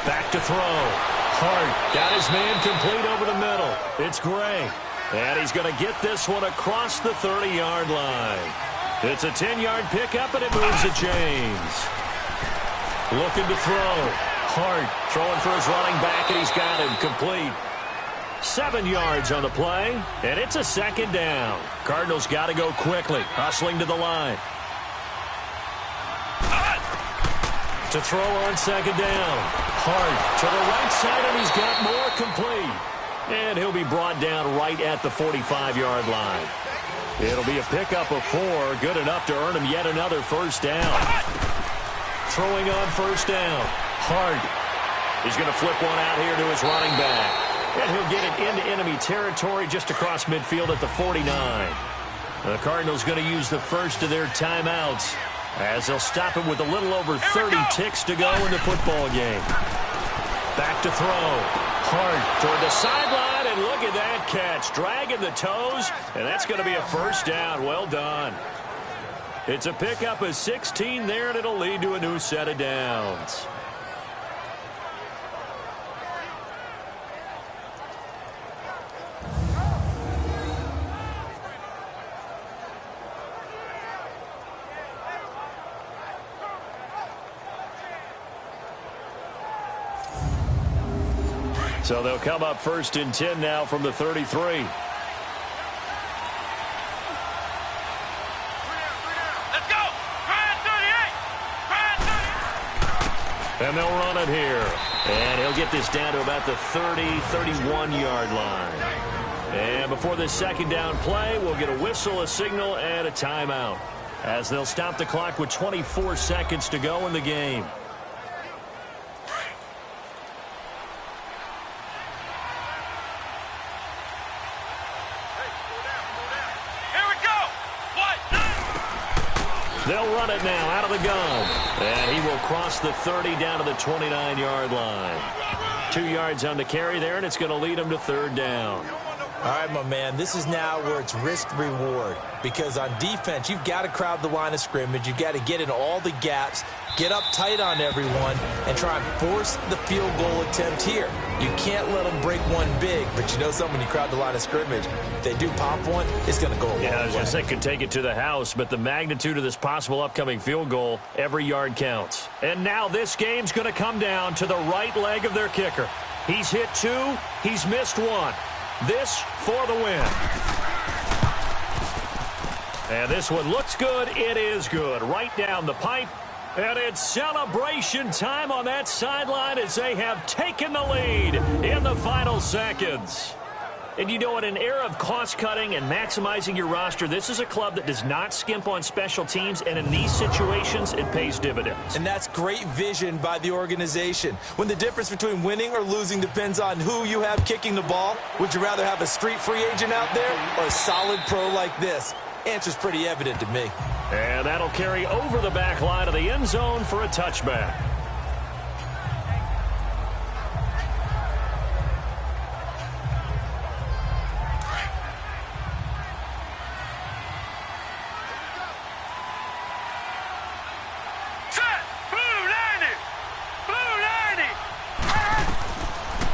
S3: Back to throw. Hart got his man complete over the middle. It's Gray. And he's going to get this one across the 30-yard line. It's a 10-yard pickup, and it moves the chains. Looking to throw. Hart throwing for his running back, and he's got him complete. 7 yards on the play, and it's a second down. Cardinals got to go quickly, hustling to the line. To throw on second down. Hart to the right side, and he's got more complete. And he'll be brought down right at the 45-yard line. It'll be a pickup of 4, good enough to earn him yet another first down. Throwing on first down. Hart. He's going to flip one out here to his running back. And he'll get it into enemy territory just across midfield at the 49. The Cardinals going to use the first of their timeouts as they'll stop him with a little over 30 ticks to go in the football game. Back to throw. Hart toward the sideline, and look at that catch. Dragging the toes, and that's going to be a first down. Well done. It's a pickup of 16 there, and it'll lead to a new set of downs. So they'll come up 1st and 10 now from the 33.
S6: Let's go!
S3: And they'll run it here. And he'll get this down to about the 30, 31-yard line. And before this second down play, we'll get a whistle, a signal, and a timeout, as they'll stop the clock with 24 seconds to go in the game. They'll run it now out of the gun. And he will cross the 30 down to the 29-yard line. 2 yards on the carry there, and it's going to lead him to 3rd down.
S4: All right, my man, this is now where it's risk-reward. Because on defense, you've got to crowd the line of scrimmage. You've got to get in all the gaps, get up tight on everyone, and try and force the field goal attempt here. You can't let them break one big, but you know something, when you crowd the line of scrimmage, if they do pop one, it's going to go a long way.
S3: Yeah, I was going to say, could take it to the house, but the magnitude of this possible upcoming field goal, every yard counts. And now this game's going to come down to the right leg of their kicker. He's hit 2, he's missed 1. This for the win. And this one looks good. It is good. Right down the pipe. And it's celebration time on that sideline as they have taken the lead in the final seconds. And you know, in an era of cost-cutting and maximizing your roster, this is a club that does not skimp on special teams, and in these situations, it pays dividends.
S4: And that's great vision by the organization. When the difference between winning or losing depends on who you have kicking the ball, would you rather have a street free agent out there or a solid pro like this? Answer's pretty evident to me.
S3: And that'll carry over the back line of the end zone for a touchback.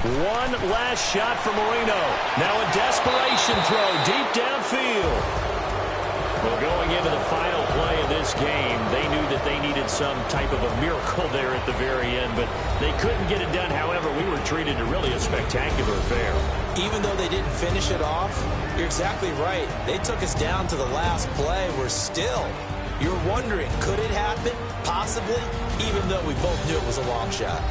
S3: One last shot for Marino. Now a desperation throw deep downfield. Well, going into the final play of this game, they knew that they needed some type of a miracle there at the very end, but they couldn't get it done. However, we were treated to really a spectacular affair. Even though they didn't finish it off, you're exactly right. They took us down to the last play. We're still, you're wondering, could it happen? Possibly, even though we both knew it was a long shot.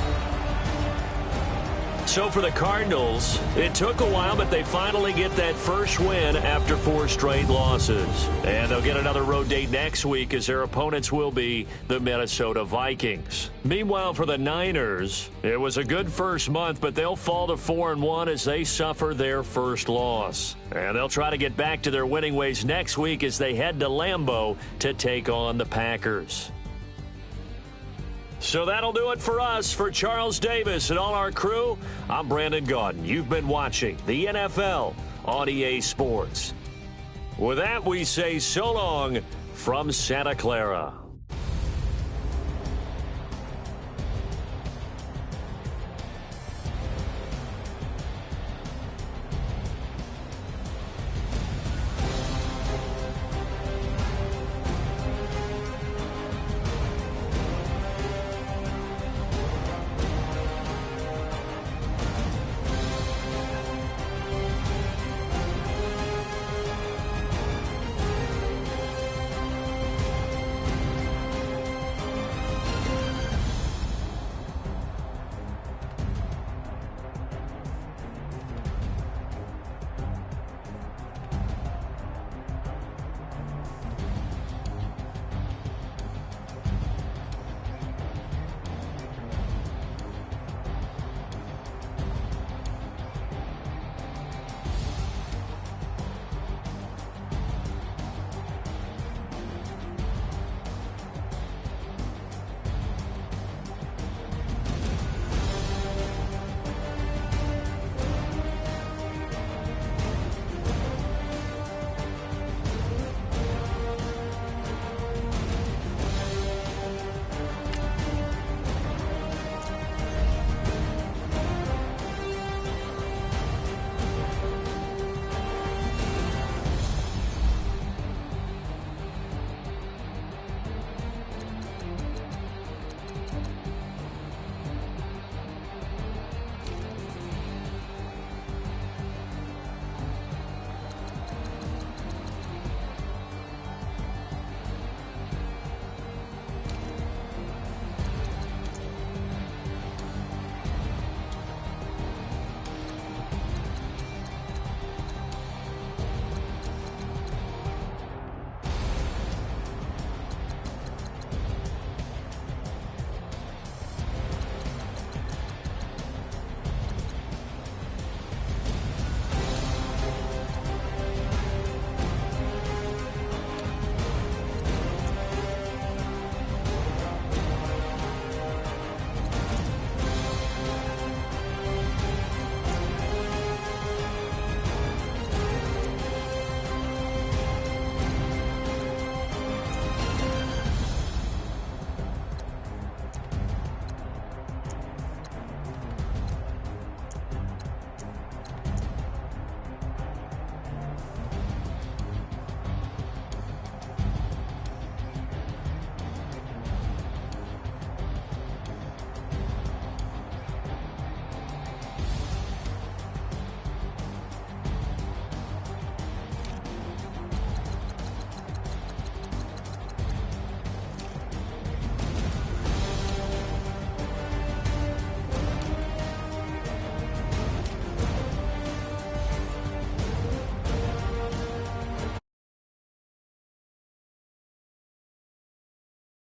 S3: So for the Cardinals, it took a while, but they finally get that first win after 4 straight losses. And they'll get another road date next week as their opponents will be the Minnesota Vikings. Meanwhile, for the Niners, it was a good first month, but they'll fall to 4-1 as they suffer their first loss. And they'll try to get back to their winning ways next week as they head to Lambeau to take on the Packers. So that'll do it for us. For Charles Davis and all our crew, I'm Brandon Gaudin. You've been watching the NFL on EA Sports. With that, we say so long from Santa Clara.